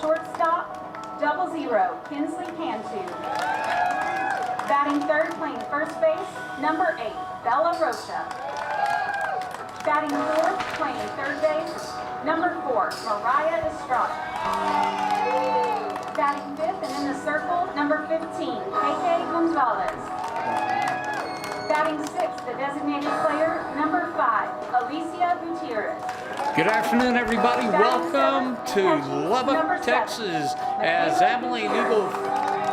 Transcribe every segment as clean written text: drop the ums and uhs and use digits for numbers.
shortstop, 00, Kinsley Cantu. Batting third, playing first base, number 8, Bella Rocha. Batting fourth, playing third base, number 4, Mariah Estrada. Batting fifth and in the circle, number 15, KK Gonzalez. Batting sixth, the designated player, number 5, Alicia Gutierrez. Good afternoon, everybody. Welcome to Lubbock, Texas, as Abilene Eagle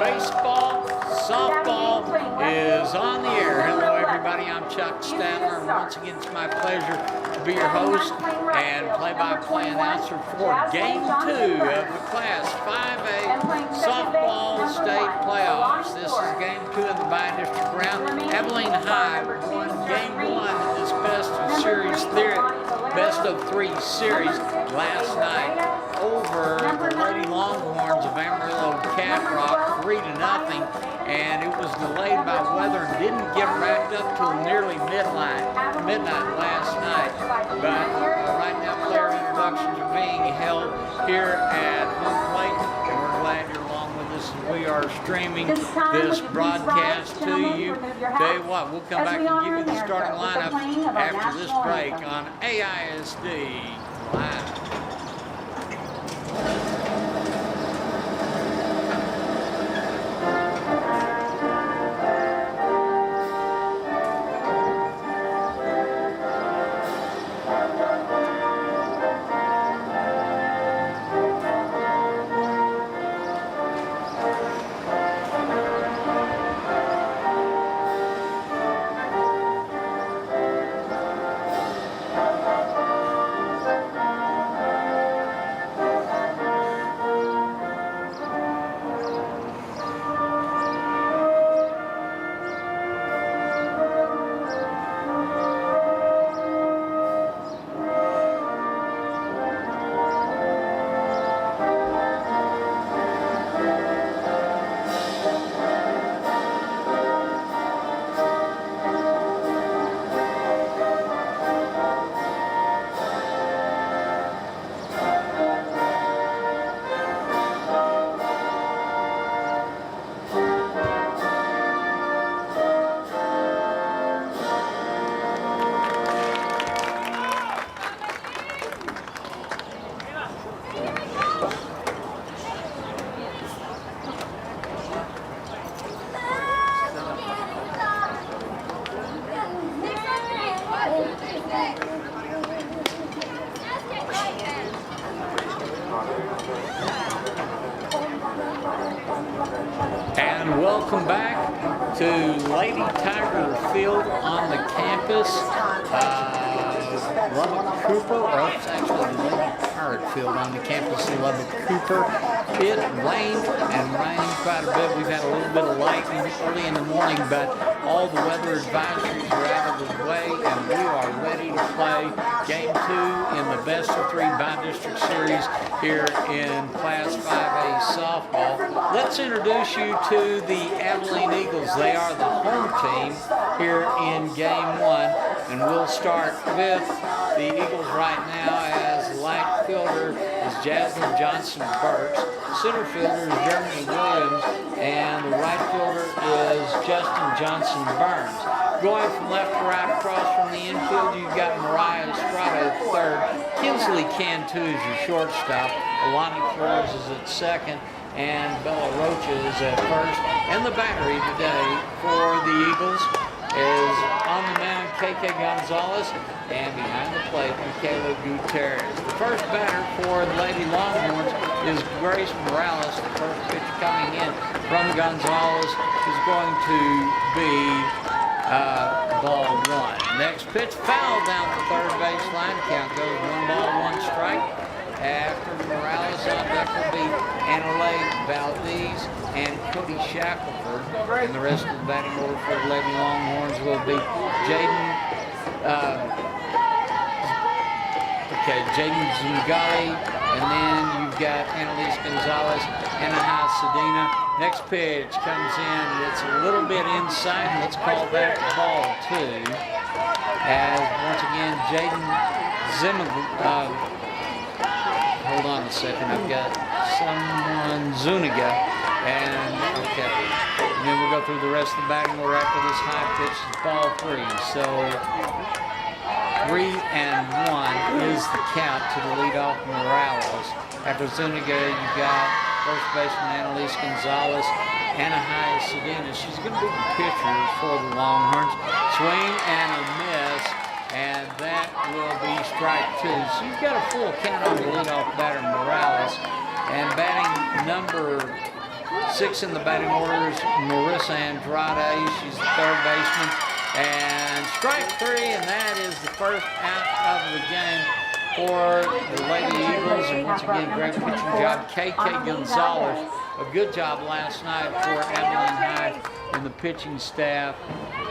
baseball, softball is on the air. Hello, everybody. I'm Chuck Statler, and once again, it's my pleasure to be your host and play-by-play announcer for Game 2 of the Class 5A Softball State Playoffs. This is Game 2 of the bi-district round. Abilene High won Game 1 of this best of 3 series last night over the Lady Longhorns of Amarillo Caprock, 3-0, and it was delayed by weather and didn't get wrapped up till nearly midnight last night. But right now, player introductions are being held here at home plate, and we're glad you're along with us as we are streaming this broadcast to you. Tell you what, we'll come back and give you the starting lineup after this break on AISD Live. And welcome back to Lady Tiger Field on the campus of Lubbock Cooper, or it's actually the Lady Pirate Field on the campus of Lubbock Cooper. It rained and rained quite a bit. We've had a little bit of lightning early in the morning, but all the weather advisories are out of the way, and we are ready to play Game 2 in the best of 3 bi-district series here in Class 5A softball. Let's introduce you to the Abilene Eagles. They are the home team here in Game 1, and we'll start with the Eagles right now as the right fielder is Jasmine Johnson-Burks, center fielder is Jeremy Williams, and the right fielder is Justin Johnson-Burns. Going from left to right across from the infield, you've got Mariah Estrada at third, Kinsley Cantu is your shortstop, Alani Flores is at second, and Bella Rocha is at first. And the battery today for the Eagles is on the mound KK Gonzalez, and behind the plate Michaela Gutierrez. The first batter for the Lady Longhorns is Grace Morales. The first pitch coming in from Gonzalez is going to be ball 1. Next pitch, foul down the third baseline. Count goes 1 ball, 1 strike. After Morales on deck will be Annalay Valdez and Cody Shackelford. And the rest of the batting order for the Lady Longhorns will be Jaden Zungali, and then you've got Annalise Gonzalez and Aha Sedina. Next pitch comes in, it's a little bit inside, and let's call that ball 2. As once again, Jaden hold on a second, I've got someone, Zuniga. And okay. And then we'll go through the rest of the batting order after this high pitch is ball 3. So 3-1 is the count to the leadoff Morales. After Zuniga, you got first baseman Annalise Gonzalez, Anahiya Sedina. She's going to be the pitcher for the Longhorns. Swing and a miss, and that will be strike 2. So you've got a full count on the leadoff batter Morales. And batting number 6 in the batting order is Marissa Andrade. She's the third baseman. And strike 3, and that is the first out of the game for the Lady Eagles. And once again, great pitching job. KK Gonzalez, a good job last night for Abilene High and the pitching staff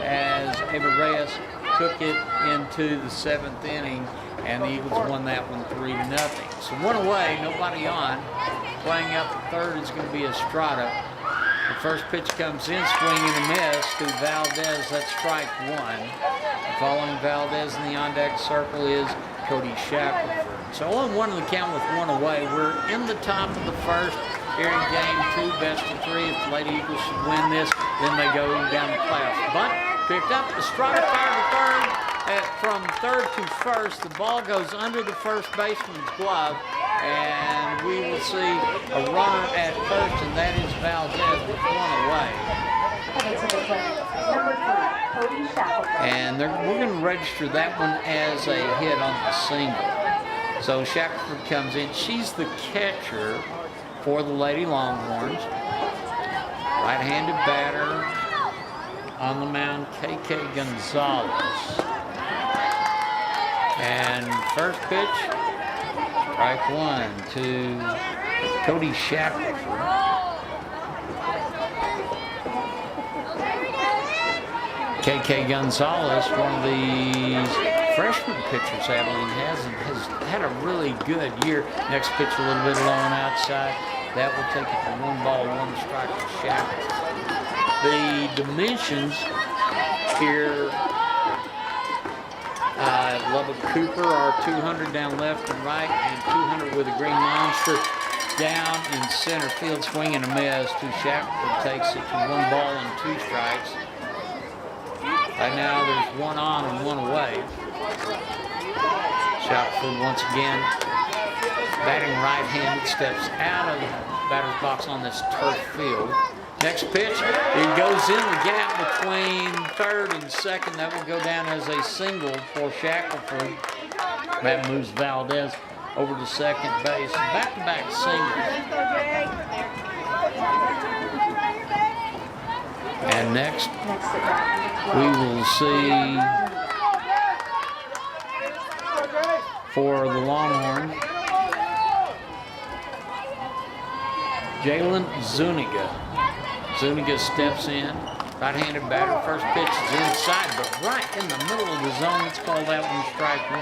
as Ava Reyes took it into the 7th inning, and the Eagles won that one 3-0. So 1 away, nobody on. Playing out the third is going to be Estrada. The first pitch comes in, swing and a miss to Valdez. That's strike 1. Following Valdez in the on-deck circle is Cody Shackelford. So 0-1 in the count with 1 away. We're in the top of the first here in game 2, best of 3. If the Lady Eagles should win this, then they go down the playoffs. Bunt picked up. Estrada fired to third. From third to first, the ball goes under the first baseman's glove, and we will see a runner at first, and that is Valdez with 1 away. And we're going to register that one as a hit on the single. So Shackelford comes in. She's the catcher for the Lady Longhorns. Right-handed batter on the mound, KK Gonzalez. And first pitch, strike 1 to Cody Shackelford. KK Gonzalez, one of these freshman pitchers Abilene has had a really good year. Next pitch a little bit low and outside. That will take it to 1 ball, 1 strike to Shackelford. The dimensions here Lubbock Cooper are 200 down left and right, and 200 with a green monster down in center field. Swing and a miss to Shackelford, takes it to 1 ball and 2 strikes. Right now there's 1 on and 1 away. Shackelford once again batting right-handed, steps out of the batter's box on this turf field. Next pitch, it goes in the gap between third and second. That will go down as a single for Shackelford. That moves Valdez over to second base. Back-to-back singles. And next, we will see for the Longhorns, Jalen Zuniga. Zuniga steps in, right-handed batter. First pitch is inside, but right in the middle of the zone. Let's call that one strike 1.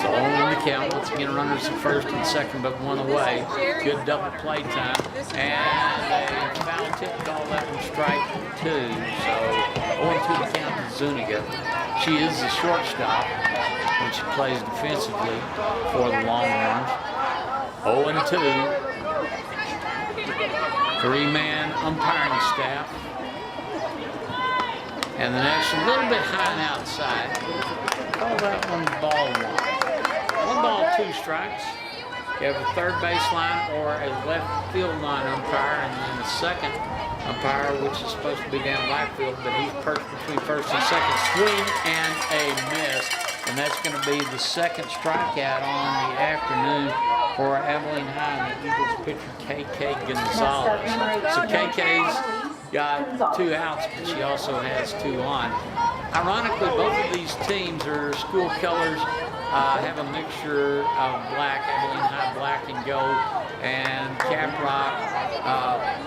So on the count. Once again, runners at first and second, but 1 away. Good double play time. And a foul tip call, that one strike 2. So 0-2 the count to Zuniga. She is the shortstop when she plays defensively for the Longhorns. 0-2. 3-man umpiring staff. And the next a little bit high and outside. Call that one ball 1. 1 ball, 2 strikes. You have a third baseline or a left field line umpire, and then the second umpire, which is supposed to be down right field, but he's perched between first and second. Swing and a miss. And that's going to be the second strikeout on the afternoon for Abilene High and the Eagles pitcher KK Gonzalez. So KK's got 2 outs, but she also has 2 on. Ironically, both of these teams are school colors, have a mixture of black, Abilene High black and gold, and Caprock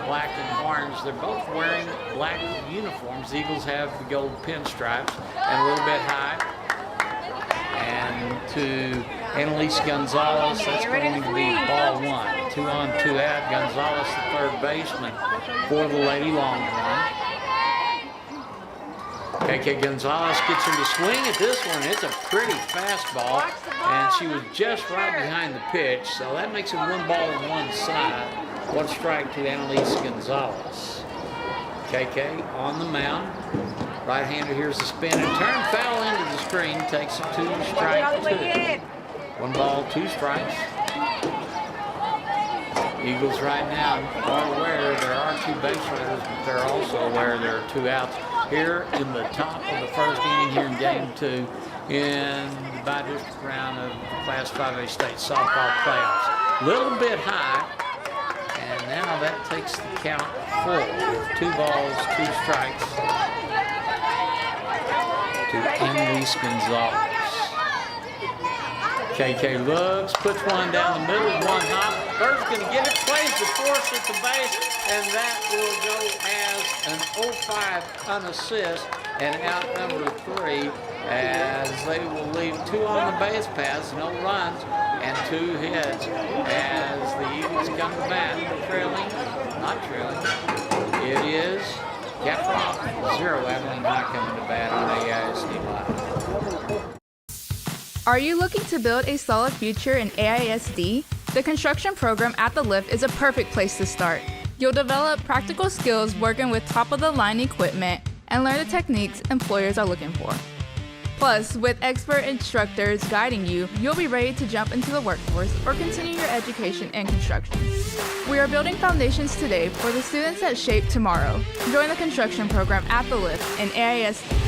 black and orange. They're both wearing black uniforms. The Eagles have the gold pinstripes and a little bit high. And to Annalise Gonzalez, that's going to be ball 1. 2 on, 2 out. Gonzalez, the third baseman for the Lady Longhorns. KK Gonzalez gets in the swing at this one. It's a pretty fastball, and she was just right behind the pitch, so that makes it 1 ball on one side. 1 strike to Annalise Gonzalez. KK on the mound. Right-hander, here's the spin and turn, foul into the screen, takes a 2 strike 2. 1 ball, 2 strikes. Eagles right now are aware there are 2 base runners, but they're also aware there are 2 outs here in the top of the first inning here in game 2 in the bi-district round of the Class 5A state softball playoffs. Little bit high, and now that takes the count full with 2 balls, 2 strikes to Annalise Gonzalez. KK looks, puts one down the middle, 1 hop. Bird's going to get it, plays the force at the base, and that will go as an 0-5 unassist and out number 3, as they will leave 2 on the base paths, no runs, and 2 hits as the Eagles come to bat. Trailing, not trailing. It is Caprock 0, Abilene High coming to bat on AISD Live. Are you looking to build a solid future in AISD? The construction program at the Lift is a perfect place to start. You'll develop practical skills working with top-of-the-line equipment and learn the techniques employers are looking for. Plus, with expert instructors guiding you, you'll be ready to jump into the workforce or continue your education in construction. We are building foundations today for the students that shape tomorrow. Join the construction program at the Lift in AISD.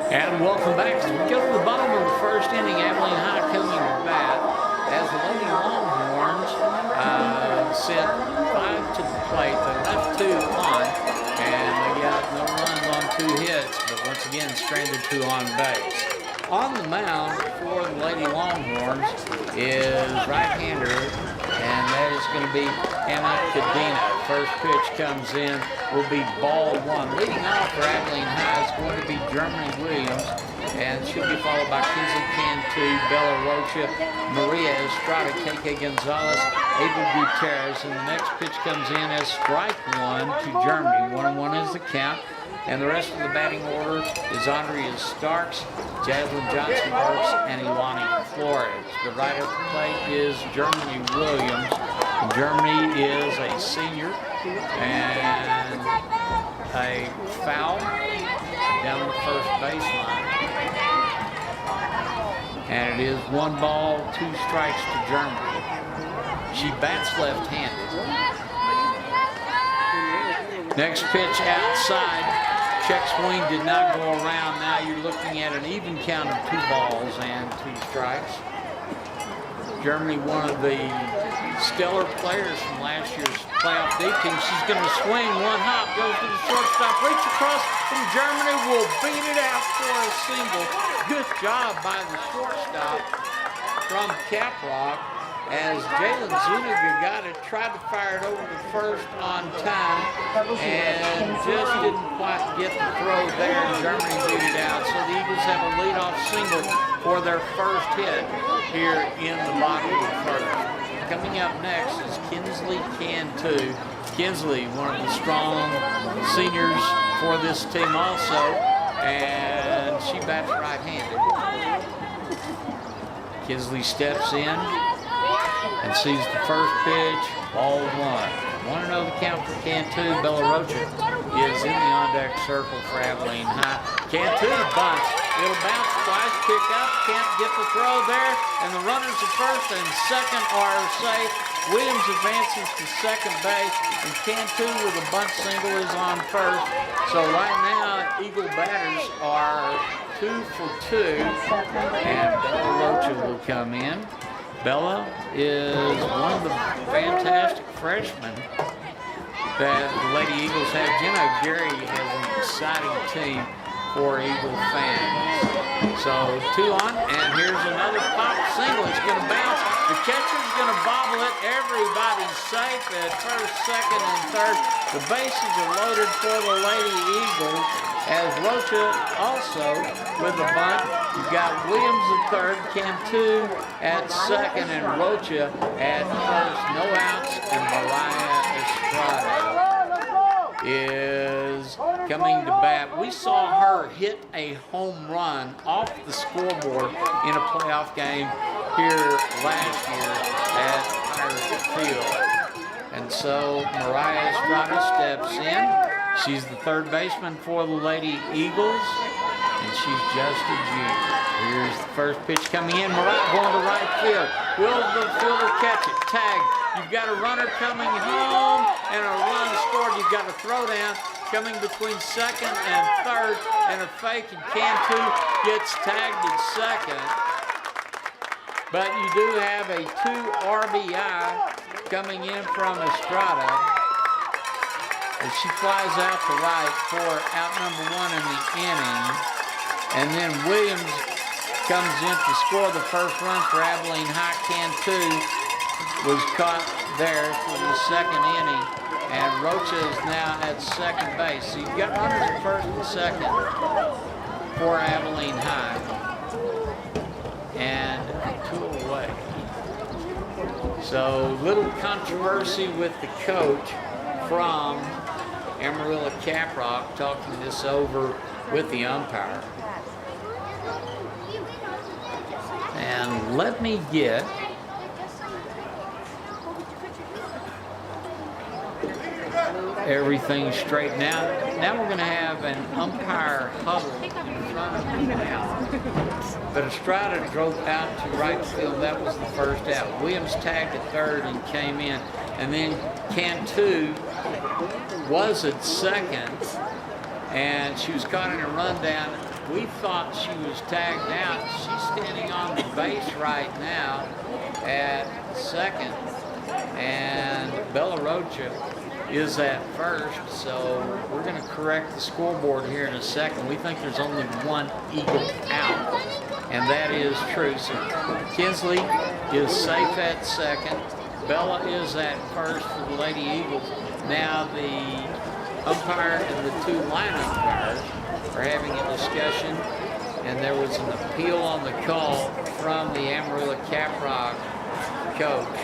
And welcome back. As we go to the bottom of the first inning, Abilene High coming to bat as the Lady Longhorns sent 5 to the plate. They left 2 on, and they got no runs on 2 hits, but once again stranded 2 on base. On the mound for the Lady Longhorns is right-hander, and that is going to be Anna Cadena. First pitch comes in, will be ball 1. Leading off for Abilene High is going to be Germany Williams, and should be followed by Kinsley Cantu, Bella Rocha, Maria Estrada, KK Gonzalez, Abel Gutierrez, and the next pitch comes in as strike 1 to Germany. 1-1 is the count. And the rest of the batting order is Andrea Starks, Jaslyn Johnson-Burks, and Ilani Flores. But right at the plate is Germany Williams. Germany is a senior, and a foul down the first baseline. And it is 1 ball, 2 strikes to Germany. She bats left-handed. Next pitch outside. Check swing did not go around. Now you're looking at an even count of 2 balls and 2 strikes. Germany, one of the stellar players from last year's playoff D team. She's going to swing, 1 hop, goes to the shortstop, reach across from Germany, will beat it out for a single. Good job by the shortstop from Caprock, as Jalen Zuniga got it, tried to fire it over to first on time, and just didn't quite get the throw there. Germany beat it out, so the Eagles have a leadoff single for their first hit here in the bottom of the first. Coming up next is Kinsley Cantu. Kinsley, one of the strong seniors for this team also, and she bats right-handed. Kinsley steps in and sees the first pitch, ball 1. 1-0 the count for Cantu. Bella Rocha is in the on-deck circle for Abilene High. Cantu bunts. It'll bounce twice, pick up, can't get the throw there, and the runners at first and second are safe, Williams advances to second base, and Cantu with a bunt single is on first. So right now, Eagle batters are 2 for 2, and Bella Rocha will come in. Bella is one of the fantastic freshmen that the Lady Eagles have. Jenna Gary has an exciting team for Eagle fans. So 2 on, and here's another pop single. It's going to bounce. The catcher's going to bobble it. Everybody's safe at first, second, and third. The bases are loaded for the Lady Eagles, as Rocha also with the bunt. You've got Williams at third, Cantu at second, and Rocha at first. No outs, and Mariah Estrada is coming to bat. We saw her hit a home run off the scoreboard in a playoff game here last year at Pirate Field. And so Mariah Estrada steps in. She's the third baseman for the Lady Eagles, and she's just a junior. Here's the first pitch coming in. Mariah going to right field. Will the fielder catch it? Tag. You've got a runner coming home and a run scored. You've got a throwdown coming between second and third, and a fake, and Cantu gets tagged at second. But you do have a 2 RBI coming in from Estrada, and she flies out to right for out number 1 in the inning. And then Williams comes in to score the first run for Abilene High. Cantu was caught there for the second inning, and Rocha is now at second base. So you've got runners at first and second for Abilene High, and 2 away. So little controversy with the coach from Amarillo Caprock talking this over with the umpire. And let me get everything straightened out. Now we're going to have an umpire huddle in front of me now. But Estrada drove out to right field. That was the first out. Williams tagged at third and came in. And then Cantu was at second, and she was caught in a rundown. We thought she was tagged out. She's standing on the base right now at second, and Bella Rocha is at first, so we're going to correct the scoreboard here in a second. We think there's only 1 Eagle out, and that is true. So Kinsley is safe at second. Bella is at first for the Lady Eagles. Now the umpire and the 2 line umpires are having a discussion, and there was an appeal on the call from the Amarillo Caprock coach.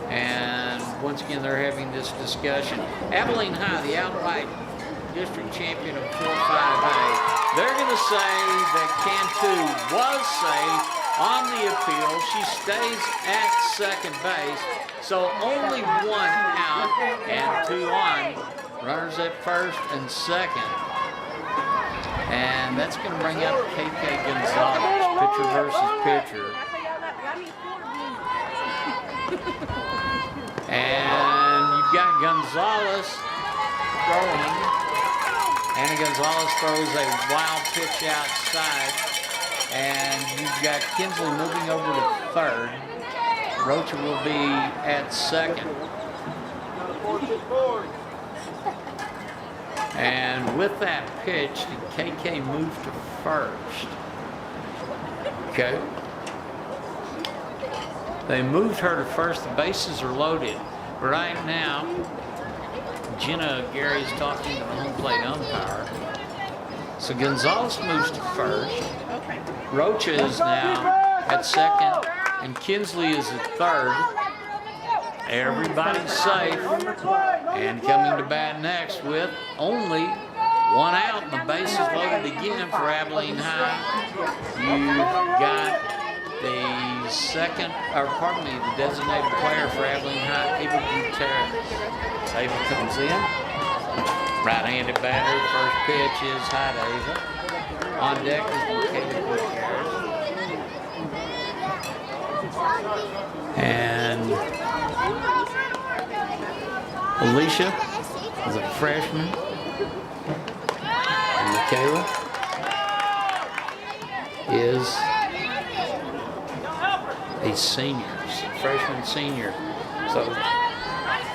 And once again, they're having this discussion. Abilene High, the outright district champion of 4-5A, they're going to say that Cantu was safe on the appeal. She stays at second base, so only 1 out and 2 on. Runners at first and second. And that's going to bring up KK Gonzalez, pitcher versus pitcher. And you've got Gonzalez throwing. Anna Gonzalez throws a wild pitch outside. And you've got Kinsley moving over to third. Rocha will be at second. And with that pitch, the KK moved to first. Okay. They moved her to first. The bases are loaded. Right now, Jenna Gary's talking to the home plate umpire. So Gonzalez moves to first. Rocha is now at second, and Kinsley is at third. Everybody's safe, and coming to bat next with only 1 out, and the bases loaded again for Abilene High. You've got the the designated player for Abilene High, Ava Gutierrez. Ava comes in, right-handed batter. First pitch is high to Ava. On deck is Ava Gutierrez. And Alicia is a freshman. And Michaela is a senior, freshman senior. So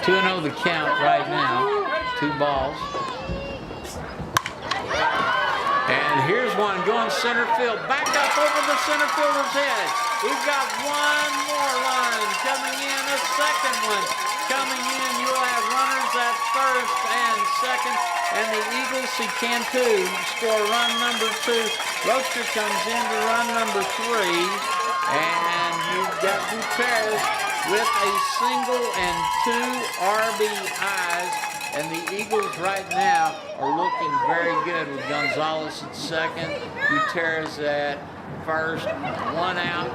2-0 the count right now, 2 balls. And here's one going center field, back up over the center fielder's head. We've got one more line coming in, a second one coming in. You'll have runners at first and second, and the Eagles see Cantu score run number 2. Roaster comes in to run number 3, and you've got Gutierrez with a single and 2 RBIs. And the Eagles right now are looking very good with Gonzalez at second, Gutierrez at first, 1 out.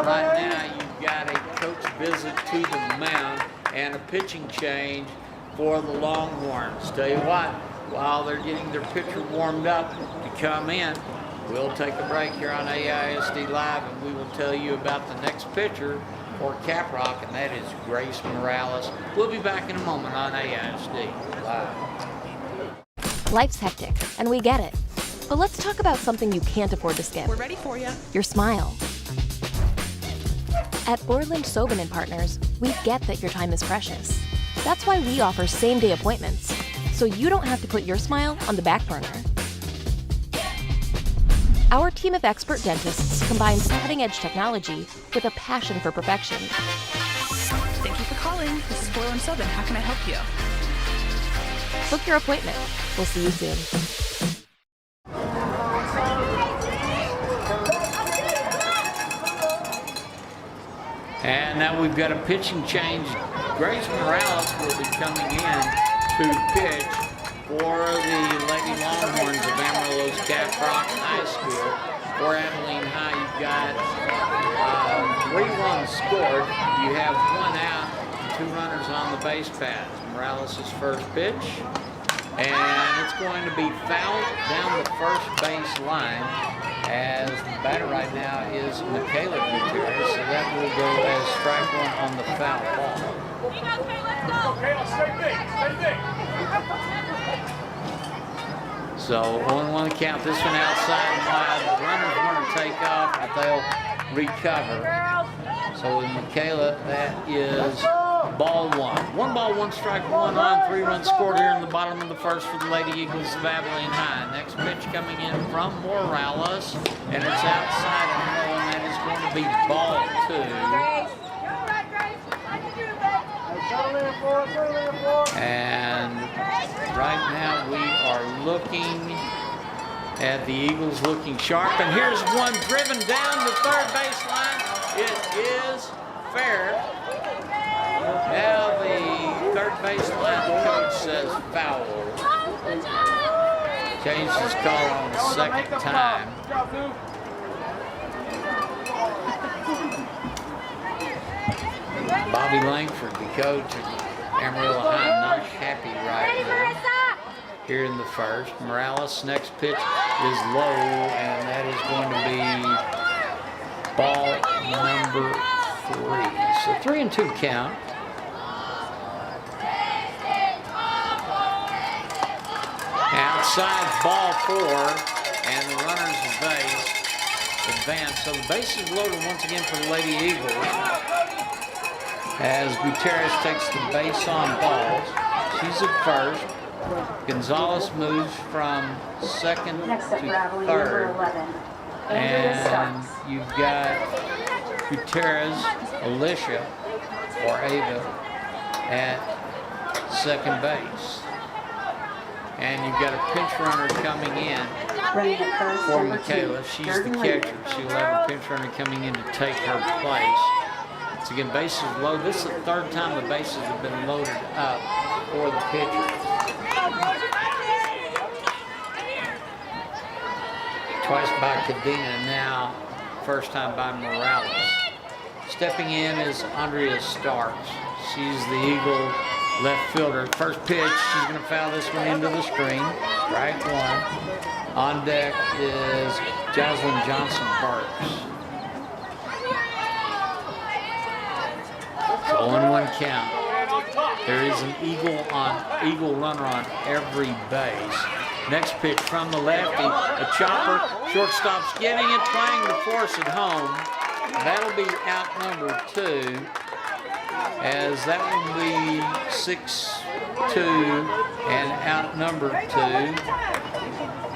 Right now you've got a coach visit to the mound and a pitching change for the Longhorns. Tell you what, while they're getting their pitcher warmed up to come in, we'll take a break here on AISD Live, and we will tell you about the next pitcher for Caprock, and that is Grace Morales. We'll be back in a moment on AISD Live. Life's hectic, and we get it. But let's talk about something you can't afford to skip. We're ready for you. Your smile. At Orland Sobin & Partners, we get that your time is precious. That's why we offer same-day appointments, so you don't have to put your smile on the back burner. Our team of expert dentists combines cutting-edge technology with a passion for perfection. Thank you for calling. This is Orland Sobin. How can I help you? Book your appointment. We'll see you soon. And now we've got a pitching change. Grace Morales will be coming in to pitch for the Lady Longhorns of Amarillo's Caprock High School. For Abilene High, you've got 3 runs scored. You have 1 out, 2 runners on the base paths. Morales' first pitch, and it's going to be fouled down the first base line, as the batter right now is Michaela Gutierrez, so that will go as strike 1 on the foul ball. So 0-1 count. This one outside and wide. The runners want to take off, but they'll recover. So with Michaela, that is ball 1. 1 ball, 1 strike, 1 on. 3 runs scored here in the bottom of the first for the Lady Eagles of Abilene High. Next pitch coming in from Morales, and it's outside and low, and that is going to be ball 2. And right now we are looking at the Eagles looking sharp. And here's one driven down the third baseline. It is fair. Now the third baseline coach says foul. Changed his call on the second time. Bobby Langford, the coach of Amarillo High, not happy right now. Here in the first, Morales' next pitch is low, and that is going to be ball number 3. So 3-2 count. Outside ball 4, and the runners advance. So the base is loaded once again for the Lady Eagles, as Gutierrez takes the base on balls. She's at first. Gonzalez moves from second to third. And you've got Gutierrez, Alicia, or Ava, at second base. And you've got a pinch runner coming in for Michaela. She's the catcher. She'll have a pinch runner coming in to take her place. So again, bases loaded. This is the 3rd time the bases have been loaded up for the pitcher. Twice by Cadena, now first time by Morales. Stepping in is Andrea Starks. She's the Eagle left fielder. First pitch, she's going to foul this one into the screen. Strike 1. On deck is Jocelyn Johnson-Parks. 0-1 count. There is an eagle runner on every base. Next pitch from the lefty, a chopper. Shortstop's getting it, playing the force at home. That'll be out number 2, as that will be 6-2 and out number 2.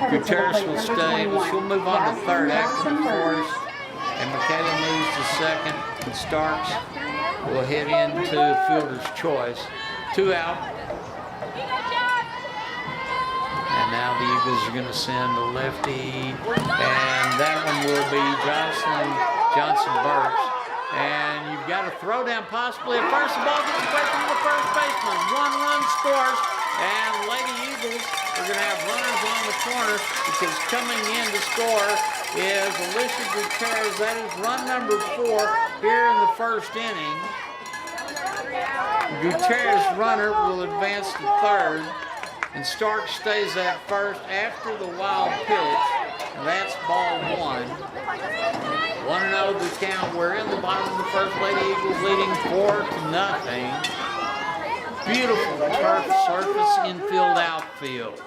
Gutierrez will stay, but she'll move on to third after the force. And Michaela moves to second, and Starks will hit into fielder's choice. 2 out. And now the Eagles are going to send a lefty, and that one will be Johnson Burks. And you've got a throwdown possibly at first. The ball gets away from the first baseman. 1 run scores, and Lady Eagles are going to have runners on the corner because coming in to score is Alicia Gutierrez. That is run number 4 here in the first inning. Gutierrez runner will advance to third, and Stark stays at first after the wild pitch, and that's ball 1. 1-0 the count. We're in the bottom of the first. Lady Eagles leading 4-0. Beautiful turf surface, infield, outfield.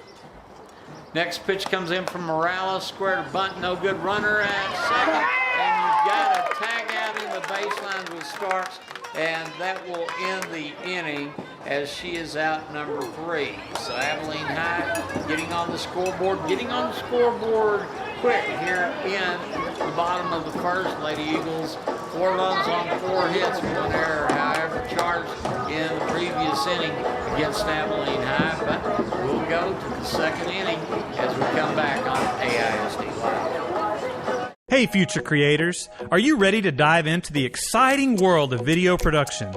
Next pitch comes in from Morales, square to bunt, no good. Runner at second, and you've got a tag out in the baseline with Starks, and that will end the inning as she is out number 3. So Abilene High getting on the scoreboard quick here in the bottom of the first. Lady Eagles, 4 runs on 4 hits, 1 error, however, charged in the previous inning against Abilene High. But we'll go to the second inning as we come back on AISD Live. Hey future creators, are you ready to dive into the exciting world of video production?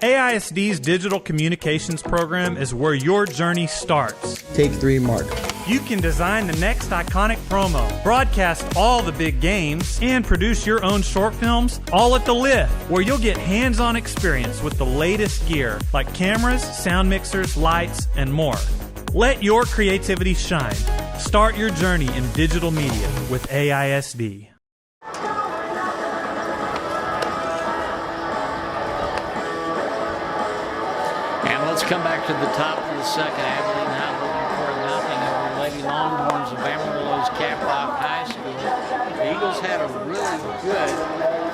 AISD's Digital Communications program is where your journey starts. Take 3, Mark. You can design the next iconic promo, broadcast all the big games, and produce your own short films, all at the Lift, where you'll get hands-on experience with the latest gear, like cameras, sound mixers, lights, and more. Let your creativity shine. Start your journey in digital media with AISD. And let's come back to the top of the second. Abilene High leading 4-0 over Lady Longhorns of Amarillo's Caprock High School. The Eagles had a really good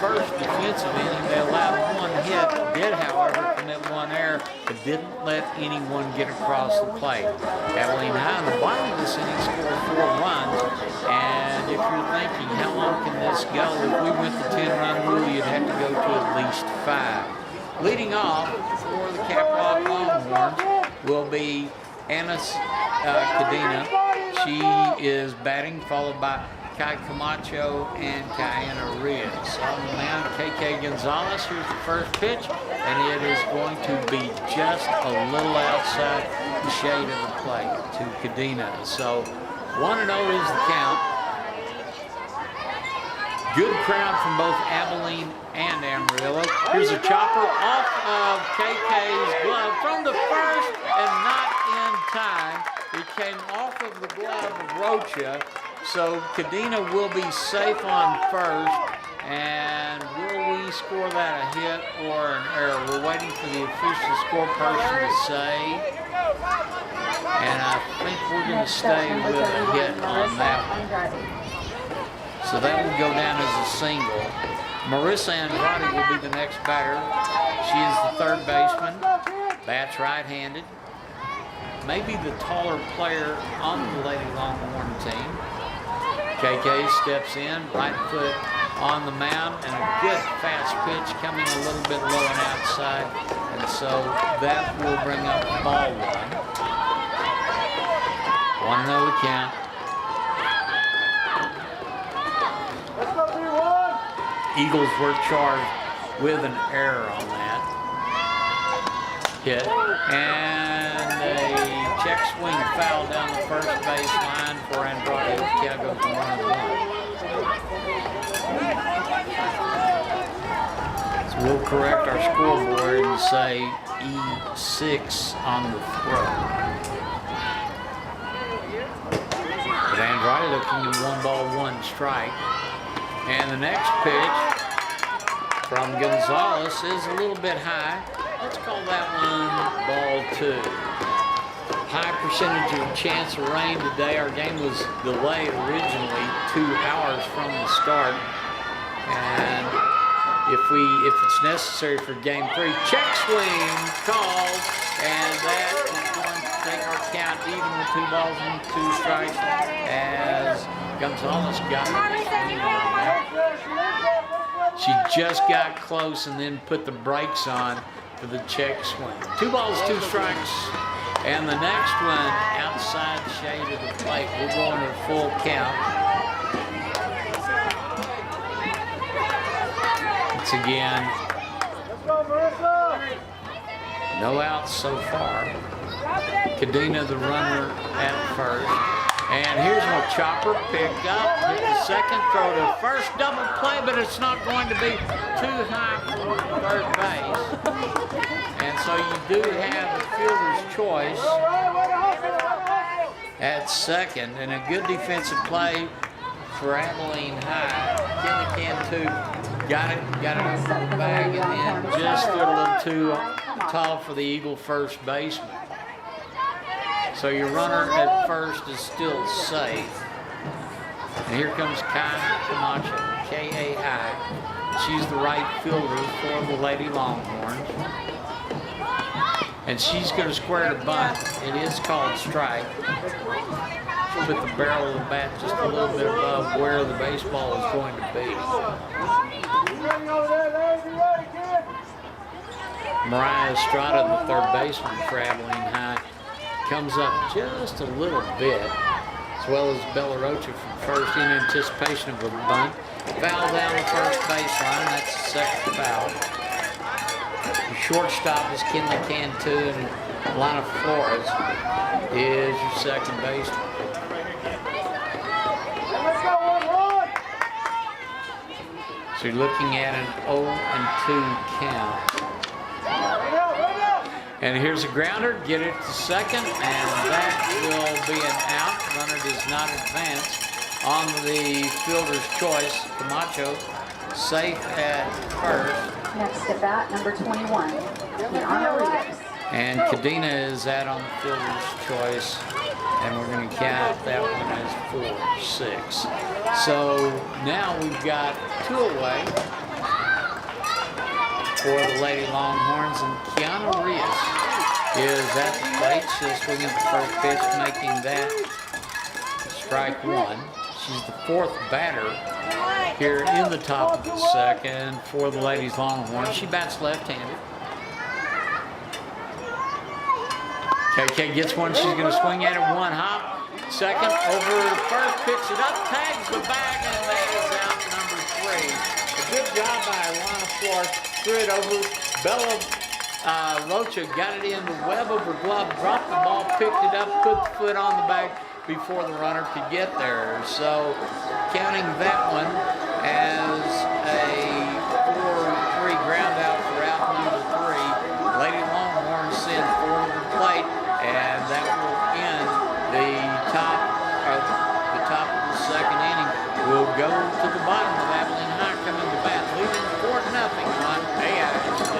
first defensive inning. They allowed 1 hit, did, however, commit 1 error, but didn't let anyone get across the plate. Abilene High in the bottom of this inning scored 4 runs, and if you're thinking, how long can this go? If we went the 10-run rule, you'd have to go to at least 5. Leading off for the Caprock Longhorns will be Anna Cadena. She is batting, followed by Kai Camacho and Kiana Rios. On the mound, KK Gonzalez. Here's the first pitch, and it is going to be just a little outside the shade of the plate to Cadena. So 1-0 is the count. Good crowd from both Abilene and Amarillo. Here's a chopper off of KK's glove from the first and not in time. It came off of the glove of Rocha. So Cadena will be safe on first. And will we score that a hit or an error? We're waiting for the official score person to say. And I think we're going to stay with a hit on that one. So that will go down as a single. Marissa Andrade will be the next batter. She is the third baseman. Bats right-handed. Maybe the taller player on the Lady Longhorn team. KK steps in, right foot on the mound, and a good fast pitch coming a little bit low and outside. And so that will bring up ball 1. 1-0 the count. Eagles were charged with an error on that hit. And a check swing foul down the first baseline for Andrade. Count goes to 1-1. So we'll correct our scoreboard and say E6 on the throw. But Andrade looking at 1 ball, 1 strike. And the next pitch from Gonzalez is a little bit high. Let's call that one ball 2. High percentage of chance of rain today. Our game was delayed originally 2 hours from the start. And if it's necessary for game 3, check swing called, and that is going to take our count even with 2 balls and 2 strikes as Gonzalez got it. She just got close and then put the brakes on for the check swing. 2 balls, 2 strikes, and the next one outside shade of the plate. We're going to a full count. Once again, no outs so far. Cadena, the runner at first. And here's what Chopper picked up. Hit the second, throw to first, double play, but it's not going to be too high for third base. And so you do have the fielder's choice at second, and a good defensive play for Abilene High. Kenny Cantu got it over the bag, and then just a little too tall for the Eagle first baseman. So your runner at first is still safe. And here comes Kai Camacho, K-A-I. She's the right fielder for the Lady Longhorns. And she's going to square the bunt. It is called strike. She'll put the barrel of the bat just a little bit above where the baseball is going to be. Mariah Estrada, the third baseman for Abilene High, comes up just a little bit, as well as Bella Rocha from first in anticipation of a bunt. Foul down the first baseline, that's the second foul. The shortstop is Kinley Cantu, and Lana Flores is your second baseman. So you're looking at an 0-2 count. And here's a grounder, get it to second, and that will be an out. Runner does not advance. On the fielder's choice, Camacho safe at first. Next at bat, number 21, Kiana Rios. And Cadena is out on the fielder's choice, and we're going to count that one as 4-6. So now we've got 2 away for the Lady Longhorns, and Kiana Rios is at the plate. She'll swing at the first pitch, making that strike 1. She's the 4th batter here in the top of the second for the Ladies Longhorns. She bats left-handed. KK gets one. She's going to swing at it. 1 hop. Second over the first, picks it up, tags the bag, and that is out number 3. A good job by Alana Flores. Threw it over. Bella Rocha got it in the web of her glove, dropped the ball, picked it up, put the foot on the bag before the runner could get there. So counting that one as a 4-3 ground out for out number 3. Lady Longhorns send 4 to the plate, and that will end the top of the second inning. We'll go to the bottom of Abilene High coming to bat, leading 4-0 on AISD.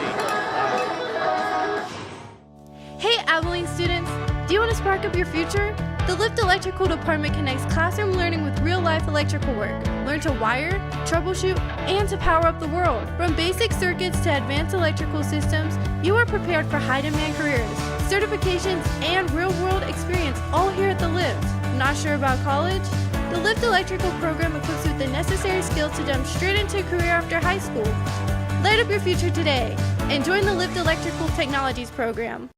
Hey Abilene students, do you want to spark up your future? The Lift Electrical Department connects classroom learning with real-life electrical work. Learn to wire, troubleshoot, and to power up the world. From basic circuits to advanced electrical systems, you are prepared for high-demand careers, certifications, and real-world experience all here at the Lift. Not sure about college? The Lift Electrical program equips you with the necessary skills to jump straight into a career after high school. Light up your future today and join the Lift Electrical Technologies program.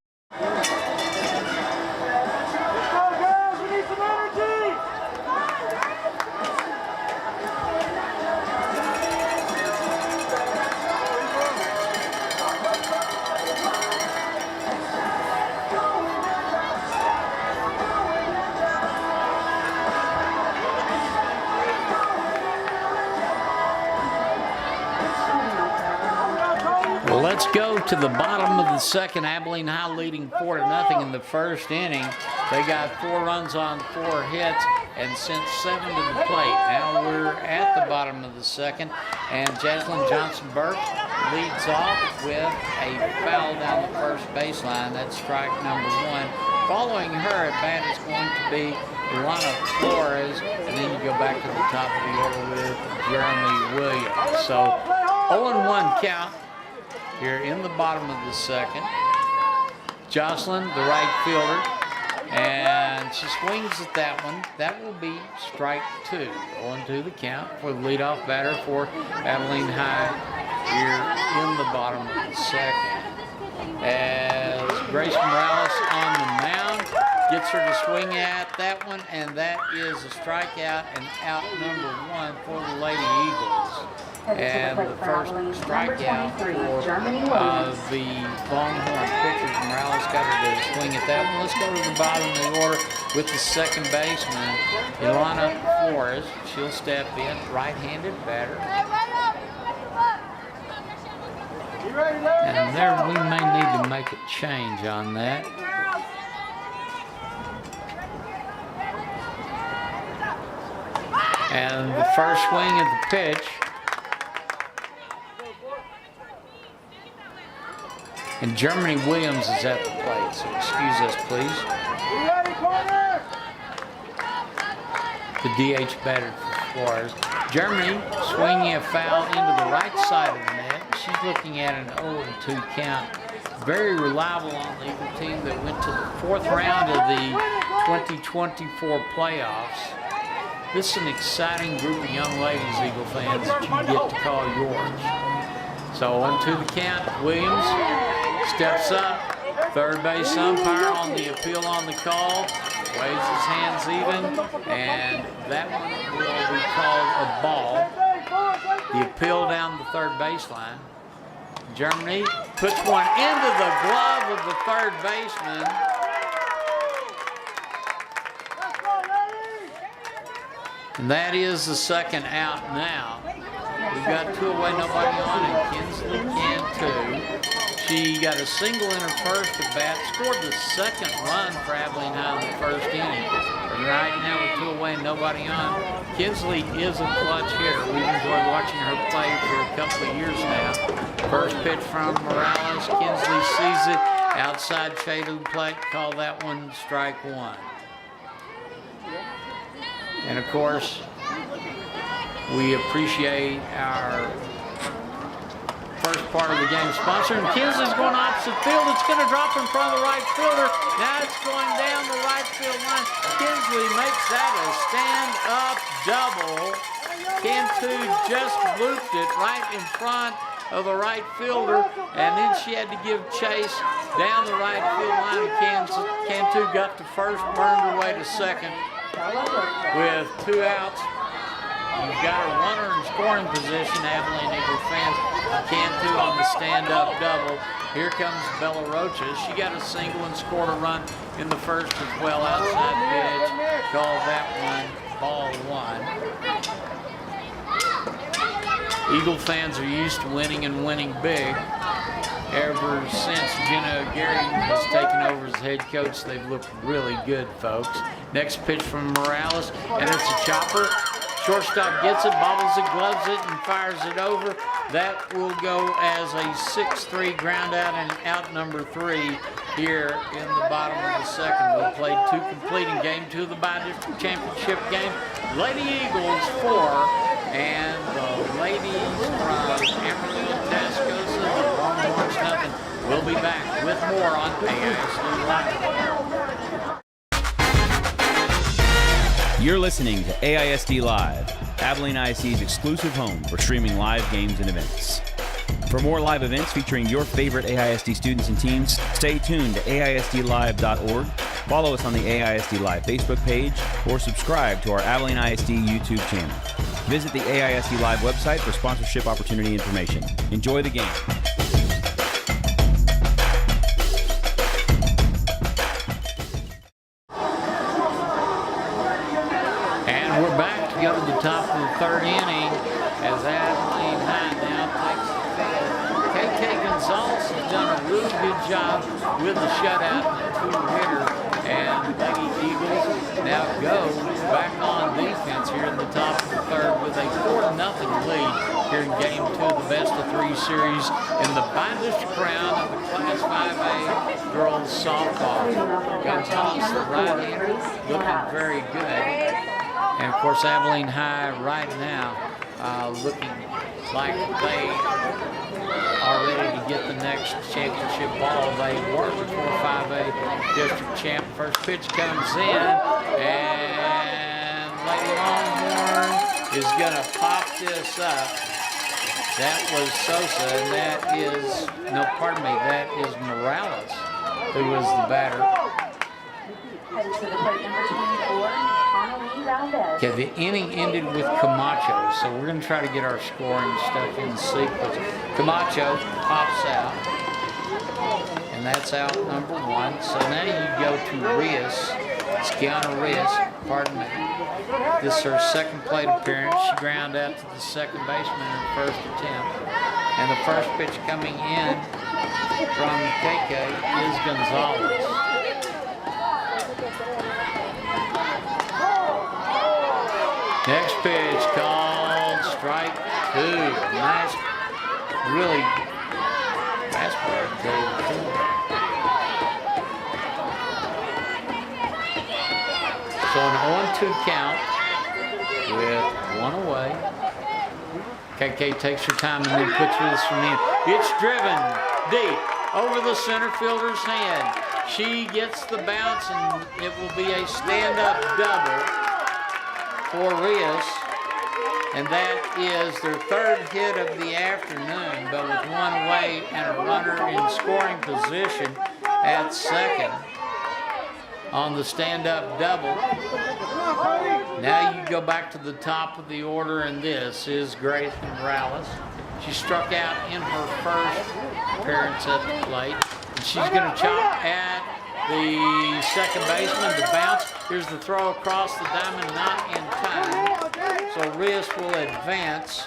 Let's go to the bottom of the second. Abilene High leading 4-0 in the first inning. They got 4 runs on 4 hits and sent 7 to the plate. Now we're at the bottom of the second, and Jaslyn Johnson-Burke leads off with a foul down the first baseline. That's strike number 1. Following her at bat is going to be Ilana Flores, and then you go back to the top of the order with Jeremy Williams. So 0-1 count here in the bottom of the second. Jocelyn, the right fielder, and she swings at that one. That will be strike 2. 0-2 the count for the leadoff batter for Abilene High here in the bottom of the second. As Grace Morales on the mound, gets her to swing at that one, and that is a strikeout and out number 1 for the Lady Eagles. And the first strikeout for the Longhorns pitchers. Morales got her to swing at that one. Let's go to the bottom of the order with the second baseman, Ilana Flores. She'll step in, right-handed batter. And there we may need to make a change on that. And the first swing of the pitch. And Germany Williams is at the plate, so excuse us, please. The DH batter for Flores. Germany swinging a foul into the right side of the net. She's looking at an 0-2 count. Very reliable on the Eagle team that went to the 4th round of the 2024 playoffs. This is an exciting group of young ladies, Eagle fans, that you get to call yours. So 0-2 the count. Williams steps up. Third base umpire on the appeal on the call. Waves his hands even. And that one will be called a ball. The appeal down the third baseline. Germany puts one into the glove of the third baseman. And that is the second out now. We've got 2 away, nobody on, and Kinsley can too. She got a single in her first at bat, scored the second run for Abilene High in the first inning. And right now with 2 away, nobody on. Kinsley is a clutch hitter. We've enjoyed watching her play for a couple of years now. First pitch from Morales. Kinsley sees it. Outside shade of the plate. Call that one strike 1. And of course, we appreciate our first part of the game sponsor. And Kinsley's going opposite field. It's going to drop in front of the right fielder. Now it's going down the right field line. Kinsley makes that a stand-up double. Cantu just looped it right in front of the right fielder, and then she had to give chase down the right field line. Cantu got to first, burned her way to second with 2 outs. You've got a runner in scoring position, Abilene Eagle fans. Cantu on the stand-up double. Here comes Bella Rocha. She got a single and scored a run in the first as well. Outside pitch. Call that one ball 1. Eagle fans are used to winning and winning big. Ever since Jenna Gary has taken over as head coach, they've looked really good, folks. Next pitch from Morales, and it's a chopper. Shortstop gets it, bobbles it, gloves it, and fires it over. That will go as a 6-3 ground out and out number 3 here in the bottom of the second. We played 2 completing game 2 of the bi-district championship game. Lady Eagles 4 and the ladies from Amarillo, Tascosa, the Longhorns nothing. We'll be back with more on AISD Live. You're listening to AISD Live, Abilene ISD's exclusive home for streaming live games and events. For more live events featuring your favorite AISD students and teams, stay tuned to AISDlive.org, follow us on the AISD Live Facebook page, or subscribe to our Abilene ISD YouTube channel. Visit the AISD Live website for sponsorship opportunity information. Enjoy the game. We're back to go to the top of the third inning as Abilene High now takes the field. KK Gonzalez has done a really good job with the shutout and the 2-hitter. And Lady Eagles now go back on defense here in the top of the third with a 4-0 lead here in game 2 of the best-of-3 series in the bi-district round of the Class 5A girls softball. Gonzalez, the right-hander, looking very good. And of course, Abilene High right now looking like they are ready to get the next championship ball. They were the 4-5A district champ. First pitch comes in, and Lady Longhorn is going to pop this up. That was Sosa, and that is, no, pardon me, that is Morales, who was the batter. Headed to the plate, number 24, Annalise Valdez. Okay, the inning ended with Camacho, so we're going to try to get our scoring stuff in sequence. Camacho pops out, and that's out number 1. So now you go to Rios. It's Kiana Rios, pardon me. This is her second plate appearance. She grounded out to the second baseman in her first attempt. And the first pitch coming in from KK is Gonzalez. Next pitch called strike 2. Nice, really fastball to the field. So an 0-2 count with 1 away. KK takes her time and then puts this one in. It's driven deep over the center fielder's hand. She gets the bounce, and it will be a stand-up double for Rios, and that is their 3rd hit of the afternoon, but with 1 away and a runner in scoring position at second on the stand-up double. Now you go back to the top of the order, and this is Grace Morales. She struck out in her first appearance at the plate, and she's going to chop at the second baseman. The bounce, here's the throw across the diamond, not in time. So Rios will advance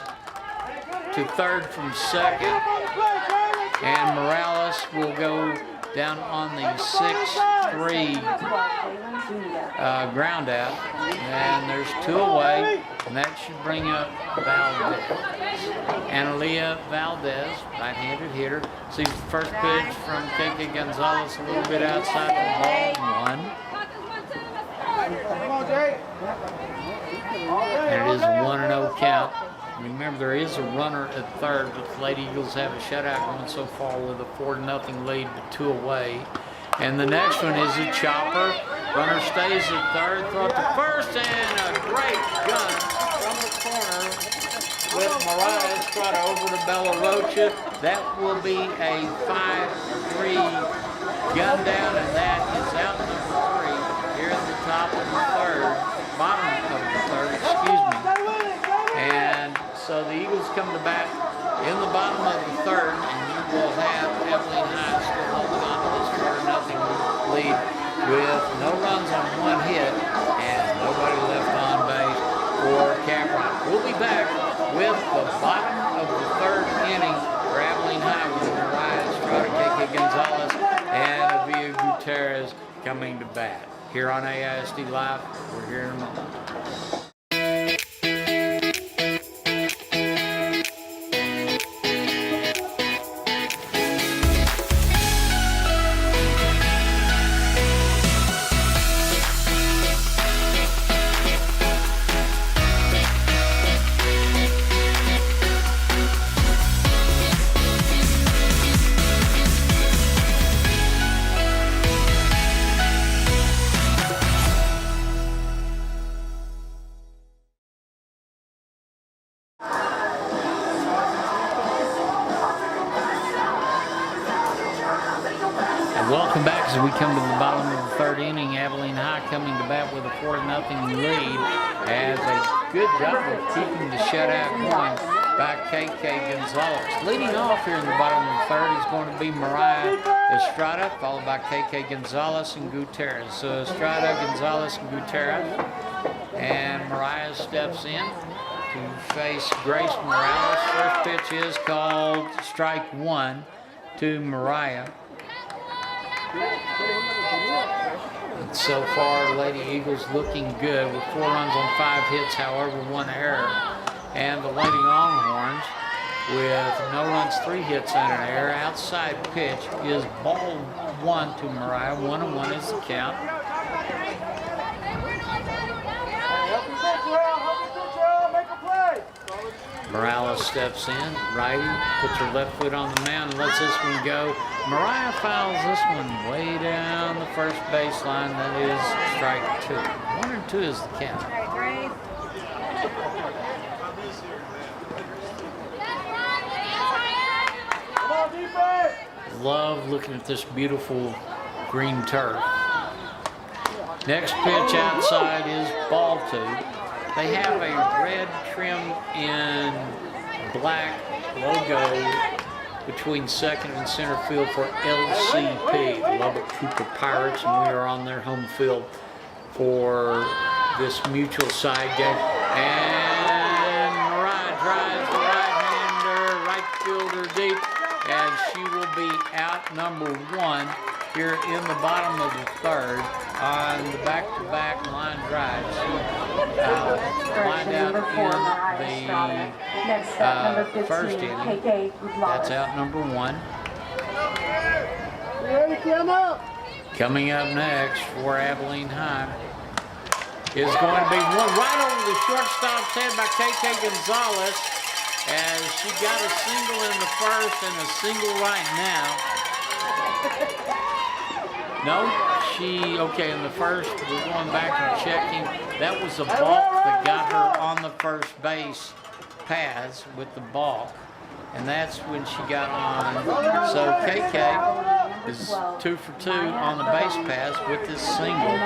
to third from second, and Morales will go down on the 6-3 ground out, and there's 2 away, and that should bring up Valdez. Analia Valdez, right-handed hitter, sees the first pitch from KK Gonzalez a little bit outside the ball, 1. And it is a 1-0 count. Remember, there is a runner at third, but the Lady Eagles have a shutout going so far with a 4-0 lead, but 2 away. And the next one is a chopper. Runner stays at third, throw it to first, and a great gun from the corner with Mariah Estrada over to Bella Rocha. That will be a 5-3 gun down, and that is out number 3 here at the top of the third, bottom of the third, excuse me. And so the Eagles come to bat in the bottom of the third, and you will have Abilene High still holding on to this 4-0 lead with no runs on 1 hit and nobody left on base for Caprock. We'll be back with the bottom of the 3rd inning for Abilene High with Mariah Estrada, KK Gonzalez, and Avia Gutierrez coming to bat. Here on AISD Live, we're here in a moment. Welcome back as we come to the bottom of the 3rd inning. Abilene High coming to bat with a 4-0 lead, as a good job of keeping the shutout going by KK Gonzalez. Leading off here in the bottom of the 3rd is going to be Mariah Estrada, followed by KK Gonzalez and Gutierrez. So Estrada, Gonzalez, and Gutierrez. And Mariah steps in to face Grace Morales. First pitch is called strike 1. to Mariah. And so far, Lady Eagles looking good with 4 runs on 5 hits, however, 1 error. And the Lady Longhorns with no runs, 3 hits and an error. Outside pitch is ball 1 to Mariah. 1-1 is the count. Morales steps in, righty, puts her left foot on the mound and lets this one go. Mariah fouls this one way down the first baseline. That is strike 2. 1-2 is the count. Love looking at this beautiful green turf. Next pitch outside is ball 2. They have a red trim in black logo between second and center field for LCP, Lubbock Cooper Pirates, and we are on their home field for this mutual side game. And Mariah drives the right-hander, right fielder deep, and she will be out number 1 here in the bottom of the 3rd on the back-to-back line drive. She lined out in the first inning. That's out number 1. Coming up next for Abilene High is going to be one right over the shortstop's head by KK Gonzalez, as she got a single in the first and a single right now. No, okay, in the first, we're going back and checking. That was a balk that got her on the first base pass with the balk, and that's when she got on. So KK is 2 for 2 on the base pass with this single.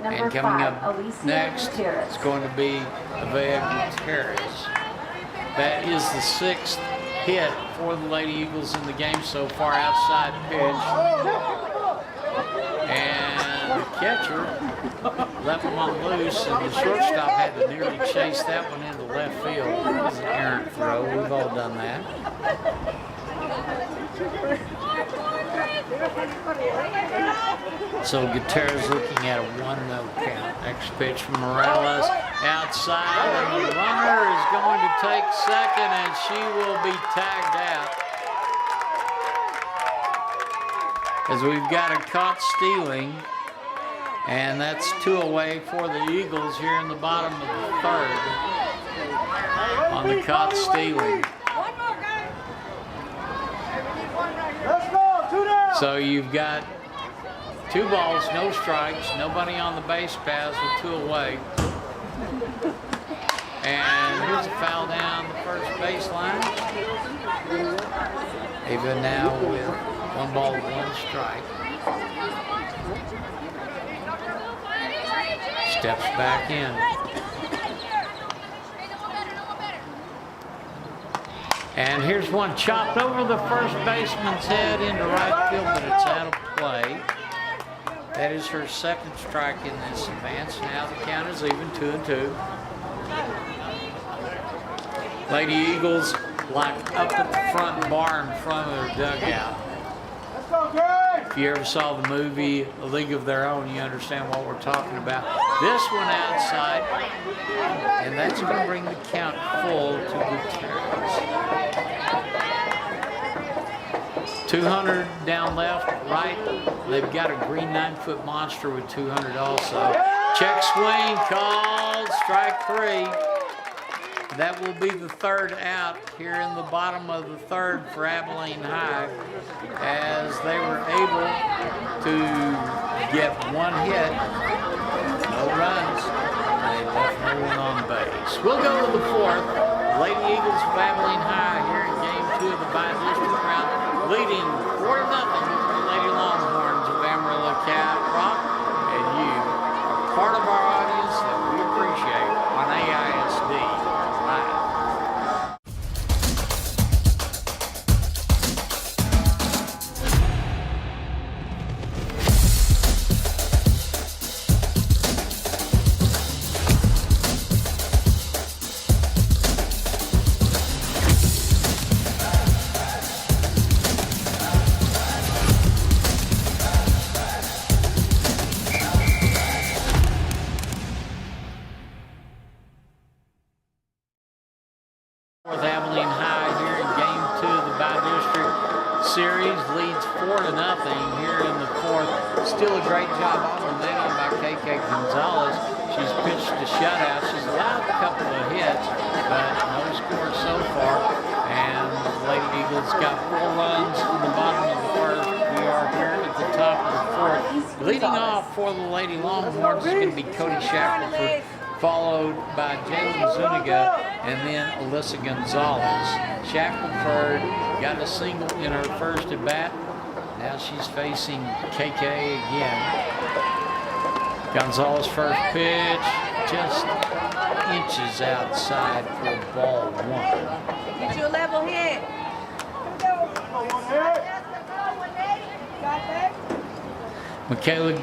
And coming up next is going to be Avea Gutierrez. That is the 6th hit for the Lady Eagles in the game so far. Outside pitch. And the catcher left one loose, and the shortstop had to nearly chase that one into left field. It was an errant throw. We've all done that. So Gutierrez looking at a 1-0 count. Next pitch from Morales outside, and the runner is going to take second, and she will be tagged out. As we've got a caught stealing, and that's 2 away for the Eagles here in the bottom of the 3rd on the caught stealing. So you've got 2 balls, no strikes, nobody on the base pass with 2 away. And here's a foul down the first baseline. Even now with 1 ball, 1 strike. Steps back in. And here's one chopped over the first baseman's head into right field, but it's out of play. That is her 2nd strike in this advance. Now the count is even, 2-2. Lady Eagles locked up at the front bar in front of their dugout. If you ever saw the movie A League of Their Own, you understand what we're talking about. This one outside, and that's going to bring the count full to Gutierrez. 200 down left, right. They've got a green 9-foot monster with 200 also. Check swing called, strike 3. That will be the 3rd out here in the bottom of the 3rd for Abilene High, as they were able to get 1 hit, no runs. They left no one on base. We'll go to the 4th. Lady Eagles of Abilene High here in game 2 of the bi-district round, leading 4-0 the Lady Longhorns of Amarillo Caprock, and you are part of our audience that we appreciate on AISD Live. still a great job on the landing by KK Gonzalez. She's pitched a shutout. She's allowed a couple of hits, but no score so far. And the Lady Eagles got 4 runs in the bottom of the first. We are here at the top of the fourth. Leading off for the Lady Longhorns is going to be Cody Shackelford, followed by Jalen Zuniga, and then Alyssa Gonzalez. Shackelford got a single in her first at bat. Now she's facing KK again. Gonzalez first pitch, just inches outside for ball 1. Get you a level hit. Michaela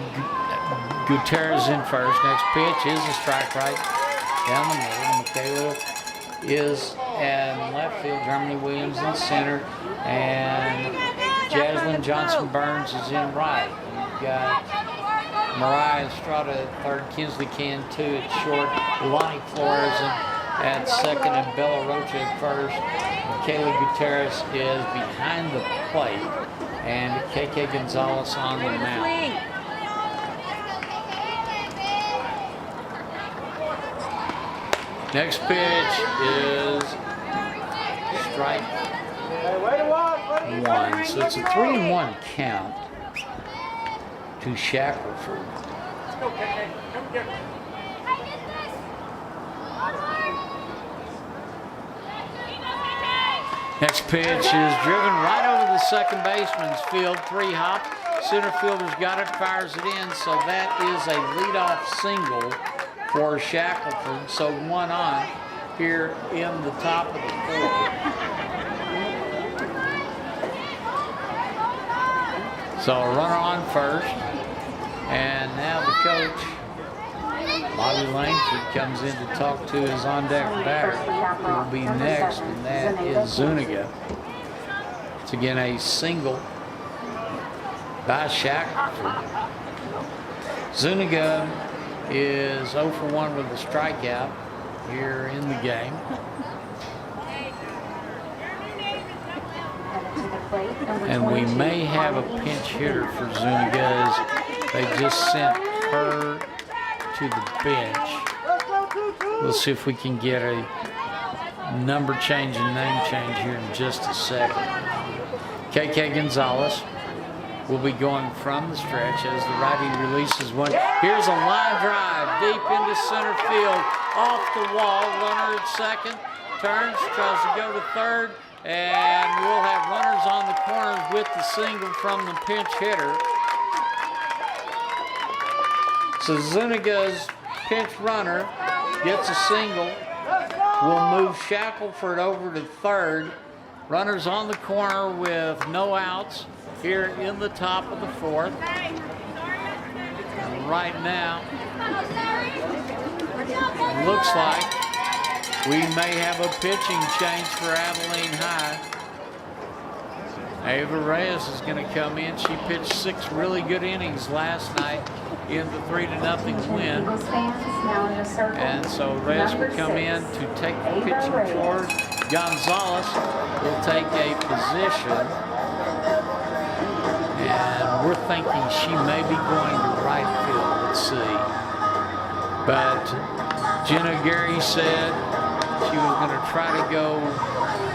Gutierrez in first. Next pitch is a strike right down the middle. Michaela is in left field. Germany Williams in center. And Jaslyn Johnson Burns is in right. You've got Mariah Estrada at third, Kinsley Cantu at short, Lonnie Flores at second, and Bella Rocha at first. Michaela Gutierrez is behind the plate, and KK Gonzalez on the mound. Next pitch is strike 1, so it's a 3-1 count to Shackelford. Next pitch is driven right over the second baseman's field. 3-hop. Center fielder's got it, fires it in, so that is a leadoff single for Shackelford. So 1 on here in the top of the fourth. So a runner on first, and now the coach, Bobby Langford, comes in to talk to his on-deck batter, who will be next, and that is Zuniga. It's again a single by Shackelford. Zuniga is 0 for 1 with a strikeout here in the game. And we may have a pinch hitter for Zuniga as they just sent her to the bench. We'll see if we can get a number change and name change here in just a second. KK Gonzalez will be going from the stretch as the righty releases one. Here's a line drive deep into center field, off the wall. Runner at second, turns, tries to go to third, and we'll have runners on the corners with the single from the pinch hitter. So Zuniga's pinch runner gets a single. We'll move Shackelford over to third. Runners on the corner with no outs here in the top of the fourth. And right now, looks like we may have a pitching change for Abilene High. Ava Reyes is going to come in. She pitched 6 really good innings last night in the 3-0 win. And so Reyes will come in to take the pitching charge. Gonzalez will take a position. And we're thinking she may be going to right field. Let's see. But Jenna Gary said she was going to try to go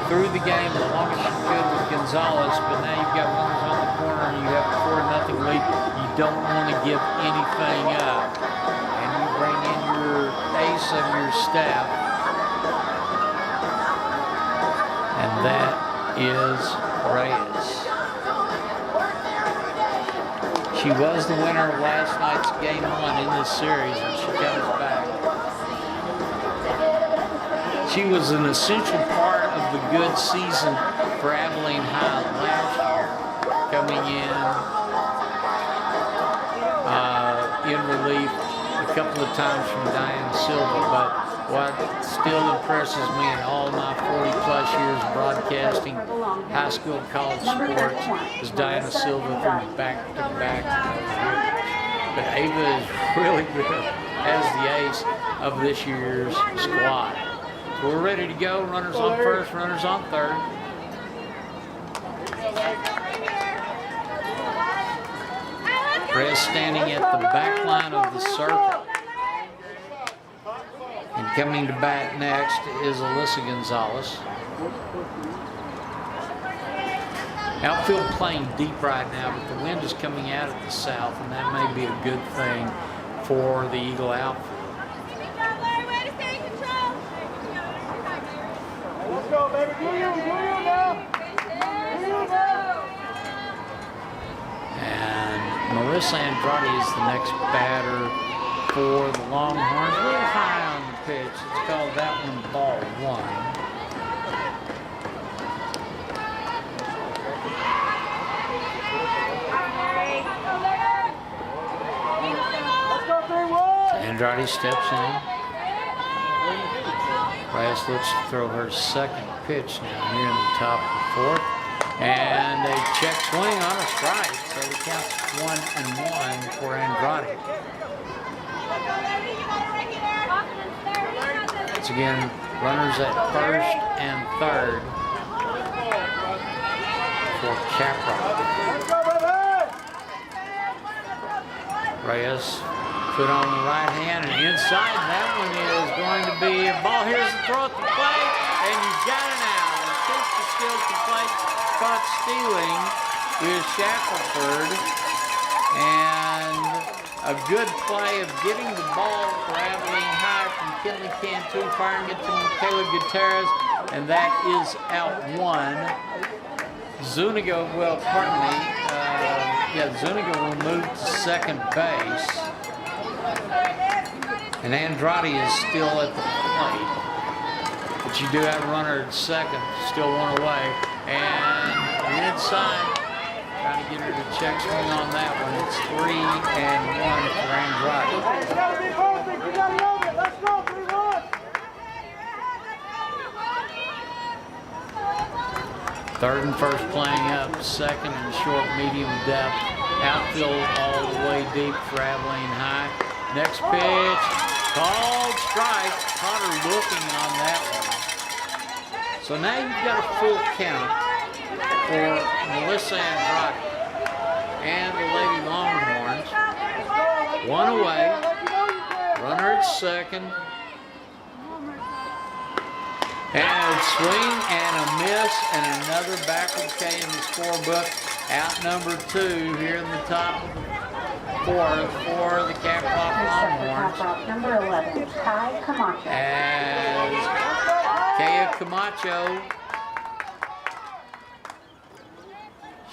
through the game as long as she could with Gonzalez, but now you've got runners on the corner and you have a 4-0 lead. You don't want to give anything up. And you bring in your ace of your staff. And that is Reyes. She was the winner of last night's game 1 in this series, and she comes back. She was an essential part of the good season for Abilene High last year, coming in relief a couple of times from Diana Silva. But what still impresses me in all my 40-plus years of broadcasting high school, college sports is Diana Silva through back-to-back years. But Ava is really good as the ace of this year's squad. We're ready to go. Runners on first, runners on third. Reyes standing at the back line of the circle. And coming to bat next is Alyssa Gonzalez. Outfield playing deep right now, but the wind is coming out of the south, and that may be a good thing for the Eagle outfield. Let's go, baby. Do you now. And Marissa Andrade is the next batter for the Longhorns. A little high on the pitch. It's called that one ball one. Andrade steps in. Reyes looks to throw her second pitch now here in the top of the fourth. And a check swing on a strike. So the count's 1-1 for Andrade. Once again, runners at first and third for Caprock. Reyes, foot on the right hand and inside. That one is going to be a ball. Here's the throw at the plate, and you've got it out. And keeps the skill to plate. Caught stealing is Shackelford, and a good play of getting the ball for Abilene High from Kinley Cantu, firing it to Michaela Gutierrez, and that is out one. Zuniga, well, pardon me, Zuniga will move to second base, and Andrade is still at the plate. But you do have a runner at second, still one away. And inside, trying to get her to check swing on that one. It's 3-1 for Andrade. You gotta be perfect. You gotta love it. Let's go. 3-1. Third and first playing up, second and short, medium depth. Outfield all the way deep for Abilene High. Next pitch, called strike. Caught her looking on that one. So now you've got a full count for Melissa Andrade and the Lady Longhorns. One away, runner at second. And a swing and a miss and another backward K in the scorebook. Out number 2 here in the top of the fourth for the Caprock Longhorns. Number 11, Kai Camacho. As Kaya Camacho,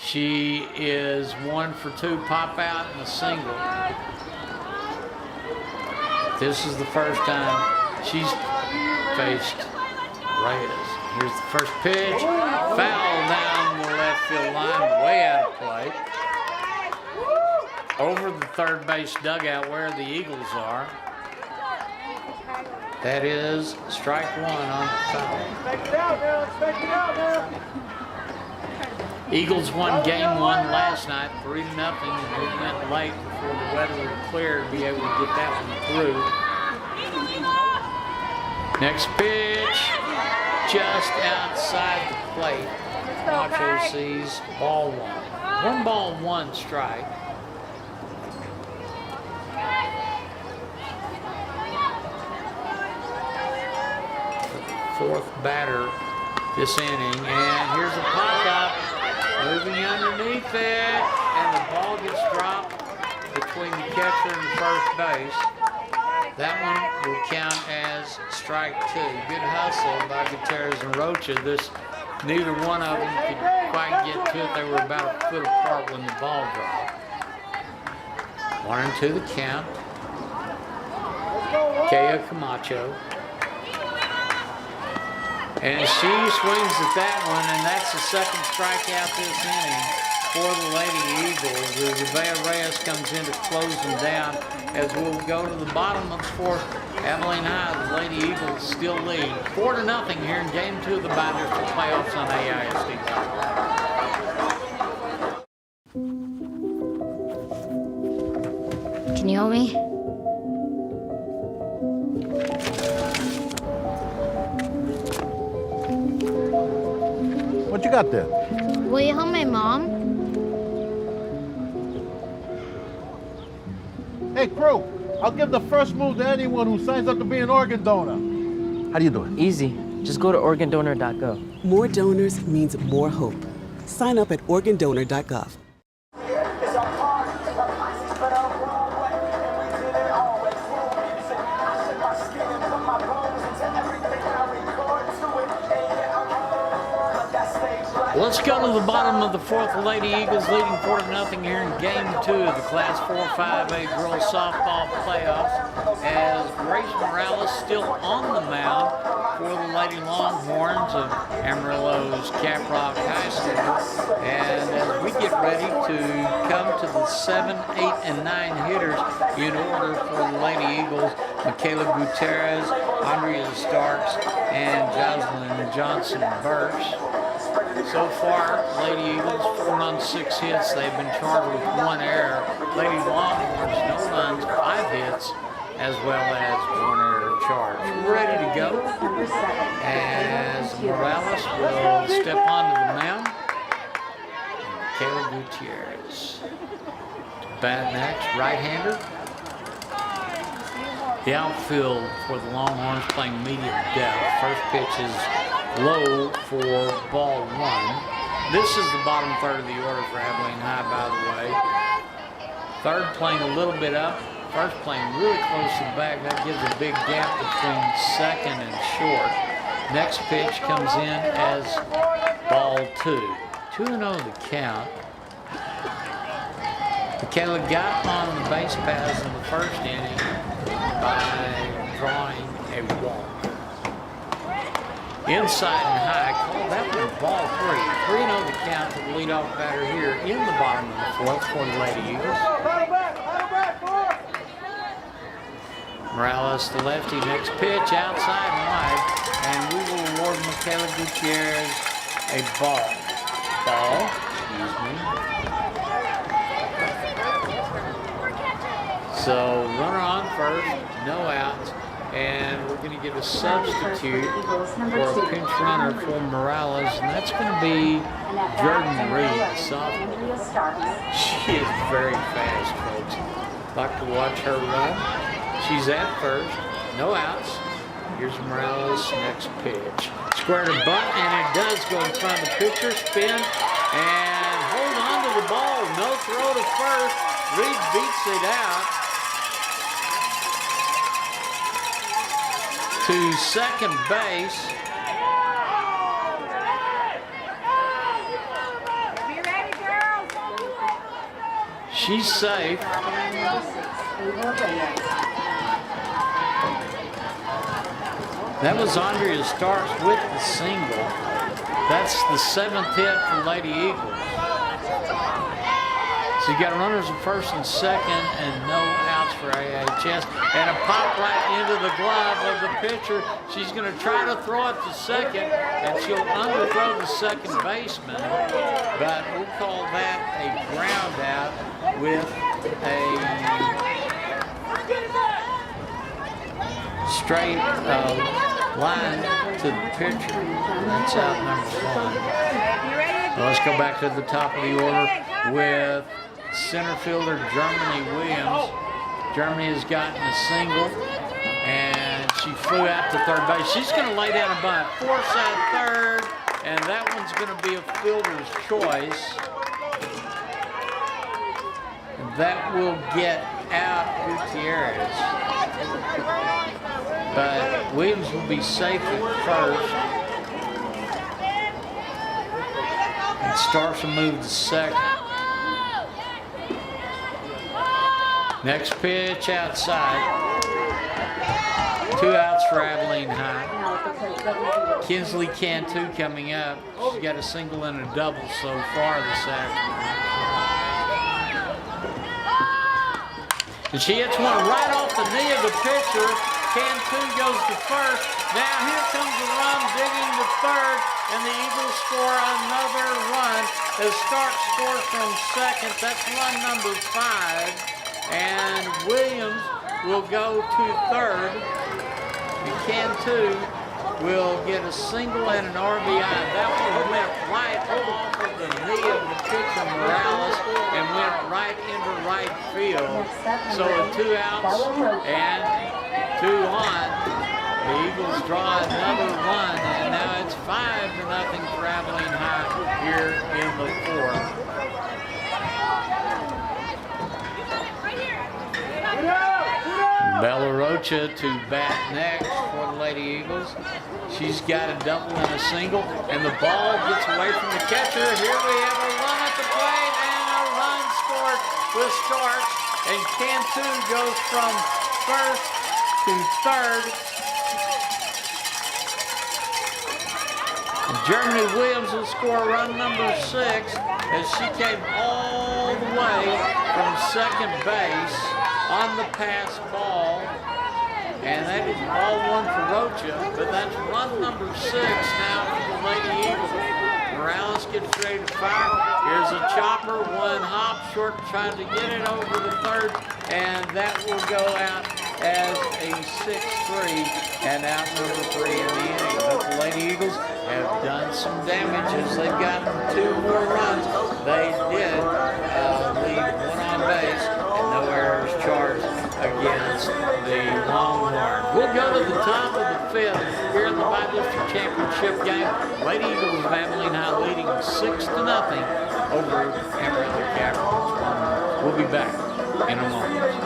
she is 1 for 2, pop out and a single. This is the first time she's faced Reyes. Here's the first pitch, foul down the left field line, way out of play. Over the third base dugout where the Eagles are. That is strike one on the foul. Expect it out now. Expect it out now. Eagles won game 1 last night, 3-0, and they went late before the weather would clear to be able to get that one through. Next pitch, just outside the plate. Camacho sees ball 1. 1 ball, 1 strike. Fourth batter this inning, and here's a pop-up, moving underneath it, and the ball gets dropped between the catcher and the first base. That one will count as strike 2. Good hustle by Gutierrez and Rocha. Neither one of them could quite get to it. They were about a foot apart when the ball dropped. 1-2 the count. Kaya Camacho. And she swings at that one, and that's the second strikeout this inning for the Lady Eagles. As Avea Reyes comes in to close them down, as we'll go to the bottom of the fourth. Abilene High, the Lady Eagles still lead 4-0 here in game 2 of the Binders for playoffs on AISD. Can you help me? What you got there? Will you help my mom? Hey, crew, I'll give the first move to anyone who signs up to be an organ donor. How do you do it? Easy. Just go to organdonor.gov. More donors means more hope. Sign up at organdonor.gov. Let's go to the bottom of the fourth. The Lady Eagles leading 4-0 here in Game 2 of the Class 4-5A Girls Softball Playoffs, as Grace Morales still on the mound for the Lady Longhorns of Amarillo's Caprock High School. And as we get ready to come to the 7, 8, and 9 hitters in order for the Lady Eagles, Michaela Gutierrez, Andrea Starks, and Jocelyn Johnson-Birch. So far, Lady Eagles 4 runs, 6 hits. They've been charged with 1 error. Lady Longhorns, no runs, 5 hits, as well as 1 error charge. We're ready to go as Morales will step onto the mound. Michaela Gutierrez to bat next, right-hander. The outfield for the Longhorns playing medium depth. First pitch is low for ball 1. This is the bottom third of the order for Abilene High, by the way. Third playing a little bit up. First playing really close to the back. That gives a big gap between second and short. Next pitch comes in as ball 2. 2-0 the count. Michaela got on the base paths in the first inning by drawing a walk. Inside and high, call that one ball 3. 3-0 the count to the leadoff batter here in the bottom of the fourth for the Lady Eagles. Morales, the lefty, next pitch outside and wide, and we will award Michaela Gutierrez a ball. Excuse me. So runner on first, no outs. And we're going to get a substitute for a pinch runner for Morales, and that's going to be Jordan Reed, sophomore. She is very fast, folks. Like to watch her run. She's at first, no outs. Here's Morales' next pitch. Square to bunt, and it does go in front of the pitcher. Spin, and hold on to the ball. No throw to first. Reed beats it out to second base. She's safe. That was Andrea Starks with the single. That's the 7th hit for Lady Eagles. So you got runners at first and second and no outs for AHS. And a pop right into the glove of the pitcher. She's going to try to throw it to second, and she'll underthrow the second baseman. But we'll call that a ground out with a straight line to the pitcher. That's out number 1. So let's go back to the top of the order with center fielder Germany Williams. Germany has gotten a single, and she flew out to third base. She's going to lay down a bunt. Force at third, and that one's going to be a fielder's choice. And that will get out Gutierrez. But Williams will be safe at first. And Starks will move to second. Next pitch outside. 2 outs for Abilene High. Kinsley Cantu coming up. She's got a single and a double so far this afternoon. And she hits one right off the knee of the pitcher. Cantu goes to first. Now here comes the run digging to third, and the Eagles score another run as Stark scores from second. That's run number 5. And Williams will go to third. And Cantu will get a single and an RBI. That one went right off of the knee of the pitcher Morales and went right into right field. So with 2 outs and 2 on, the Eagles draw another run, and now it's 5-0 for Abilene High here in the 4th. Bella Rocha to bat next for the Lady Eagles. She's got a double and a single, and the ball gets away from the catcher. Here we have a run at the plate and a run scored with Starks, and Cantu goes from first to third. And Germany Williams will score run number 6 as she came all the way from second base on the pass ball, and that is ball 1 for Rocha, but that's run number 6 now for the Lady Eagles. Morales gets ready to fire. Here's a chopper, 1 hop, short trying to get it over the third, and that will go out as a 6-3, and out number 3 in the inning. But the Lady Eagles have done some damage as they've gotten 2 more runs. They did leave 1 on base, and no errors charged against the Longhorns. We'll go to the top of the 5th here in the Bi-District Championship game. Lady Eagles of Abilene High leading 6-0 over Amarillo Caprock. We'll be back in a moment.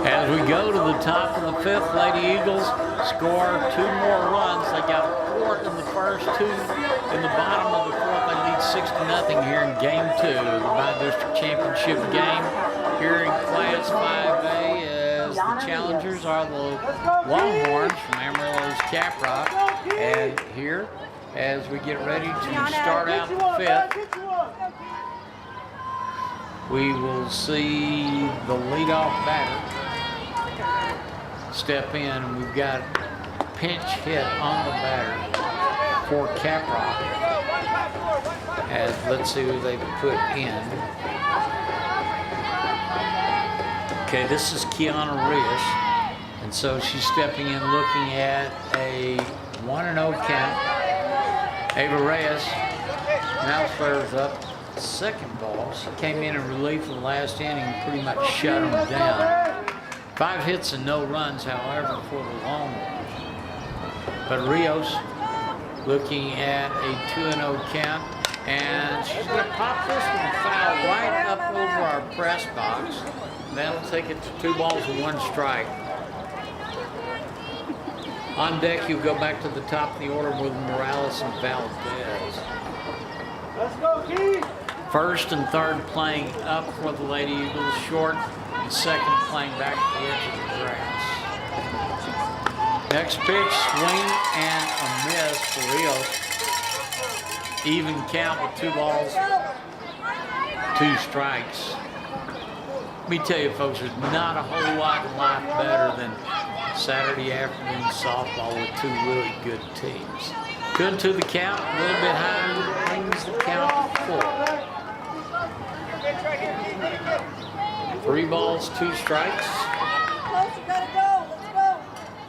As we go to the top of the 5th, Lady Eagles score 2 more runs. They got 4 in the first, 2 in the bottom of the 4th. They lead 6-0 here in Game 2 of the Bi-District Championship game here in Class 5A, as the challengers are the Longhorns from Amarillo's Caprock. And here, as we get ready to start out the 5th, we will see the leadoff batter step in, and we've got a pinch hit on the batter for Caprock. As let's see who they put in. Okay, this is Kiana Reyes, and so she's stepping in, looking at a 1-0 count. Ava Reyes now flares up. Second ball. She came in relief in the last inning and pretty much shut them down. 5 hits and no runs, however, for the Longhorns. But Rios looking at a 2-0 count, and she's going to pop this one foul right up over our press box. That'll take it to 2 balls and 1 strike. On deck, you go back to the top of the order with Morales and Valdez. Let's go, Keith! First and third playing up for the Lady Eagles, short, and second playing back to the edge of the grass. Next pitch, swing and a miss for Rios. Even count with 2 balls, 2 strikes. Let me tell you, folks, there's not a whole lot in life better than Saturday afternoon softball with 2 really good teams. 2-2 the count, a little bit higher, brings the count to 4. 3 balls, 2 strikes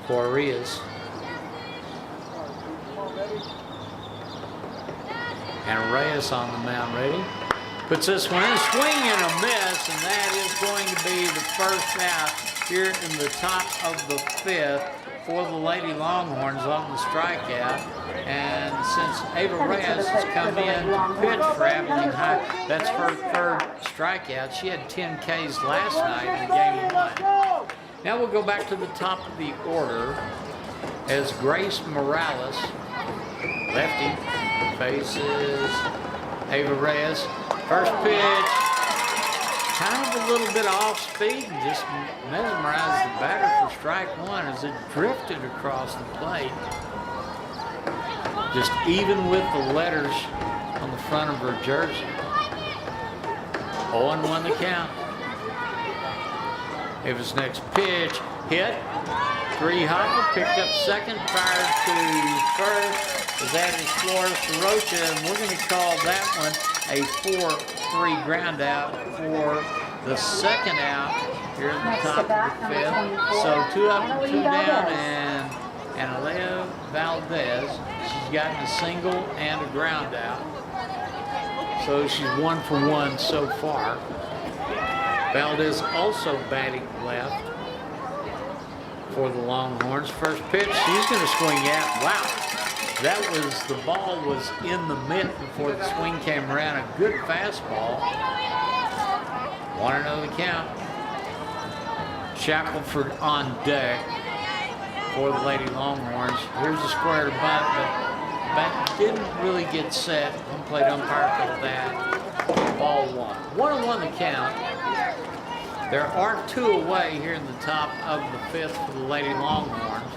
for Arias. And Reyes on the mound ready. Puts this one in, swing and a miss, and that is going to be the first out here in the top of the 5th for the Lady Longhorns on the strikeout. And since Ava Reyes has come in to pitch for Abilene High, that's her 3rd strikeout. She had 10 Ks last night in game 1. Now we'll go back to the top of the order. as Grace Morales, lefty, faces Ava Reyes. First pitch, kind of a little bit off speed and just mesmerized the batter for strike one as it drifted across the plate. Just even with the letters on the front of her jersey. 0-1 the count. Ava's next pitch, hit. 3-hopper, picked up second, fired to first. As that is Flores Rocha, and we're going to call that one a 4-3 ground out for the second out here at the top of the fifth. So 2 up and 2 down, and Analea Valdez, she's gotten a single and a ground out. So she's 1 for 1 so far. Valdez also batting left for the Longhorns. First pitch, she's going to swing at. Wow, the ball was in the mitt before the swing came around. A good fastball. 1-0 the count. Shackelford on deck for the Lady Longhorns. Here's the square to bunt, but bat didn't really get set. Home plate umpire called that. Ball 1. 1-1 the count. There are 2 away here in the top of the fifth for the Lady Longhorns.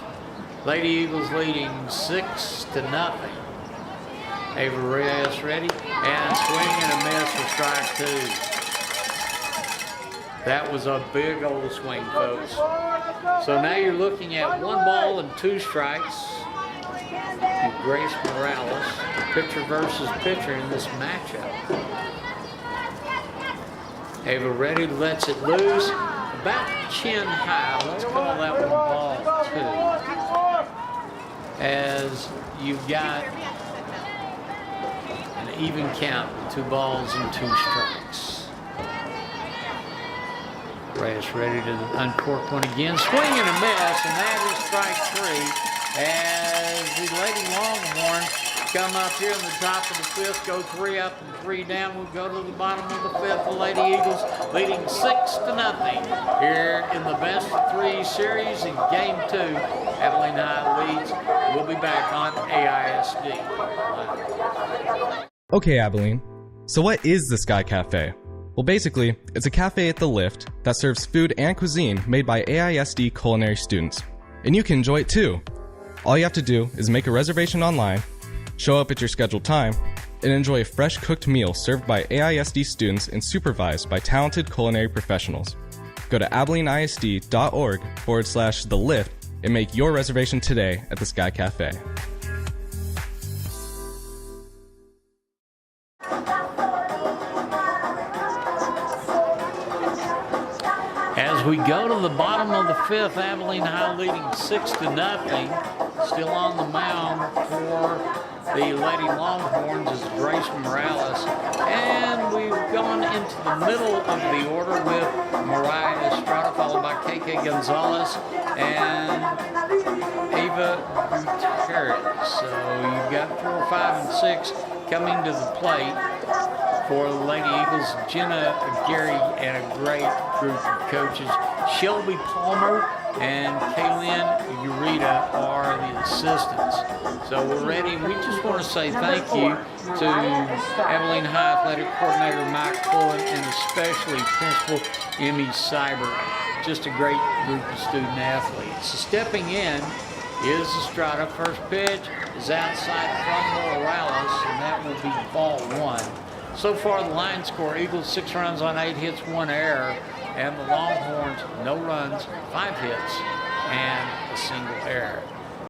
Lady Eagles leading 6-0. Ava Reyes ready, and swing and a miss for strike 2. That was a big old swing, folks. So now you're looking at 1 ball and 2 strikes. Grace Morales, pitcher versus pitcher in this matchup. Ava ready, lets it loose, about chin high. Let's call that one ball 2. As you've got an even count, 2 balls and 2 strikes. Reyes ready to uncork one again, swing and a miss, and that is strike 3. As the Lady Longhorns come up here in the top of the fifth, go 3 up and 3 down. We'll go to the bottom of the fifth. The Lady Eagles leading 6-0 here in the best of 3 series in game 2. Abilene High leads. We'll be back on AISD. Okay, Abilene. So what is the Sky Cafe? Well, basically, it's a cafe at the Lift that serves food and cuisine made by AISD culinary students. And you can enjoy it too. All you have to do is make a reservation online, show up at your scheduled time, and enjoy a fresh cooked meal served by AISD students and supervised by talented culinary professionals. Go to AbileneISD.org/The Lift and make your reservation today at the Sky Cafe. As we go to the bottom of the fifth, Abilene High leading 6-0. Still on the mound for the Lady Longhorns is Grace Morales. And we've gone into the middle of the order with Mariah Estrada, followed by KK Gonzalez and Ava Gutierrez. So you've got 4, 5, and 6 coming to the plate for the Lady Eagles. Jenna Gary and a great group of coaches. Shelby Palmer and Kaylin Urita are the assistants. So we're ready. We just want to say thank you to Abilene High Athletic Coordinator Mike Pullen and especially Principal Emmy Cyber. Just a great group of student athletes. So stepping in is Estrada. First pitch is outside from Morales, and that will be ball 1. So far, the line score, Eagles 6 runs on 8 hits, 1 error, and the Longhorns, no runs, 5 hits, and a single error.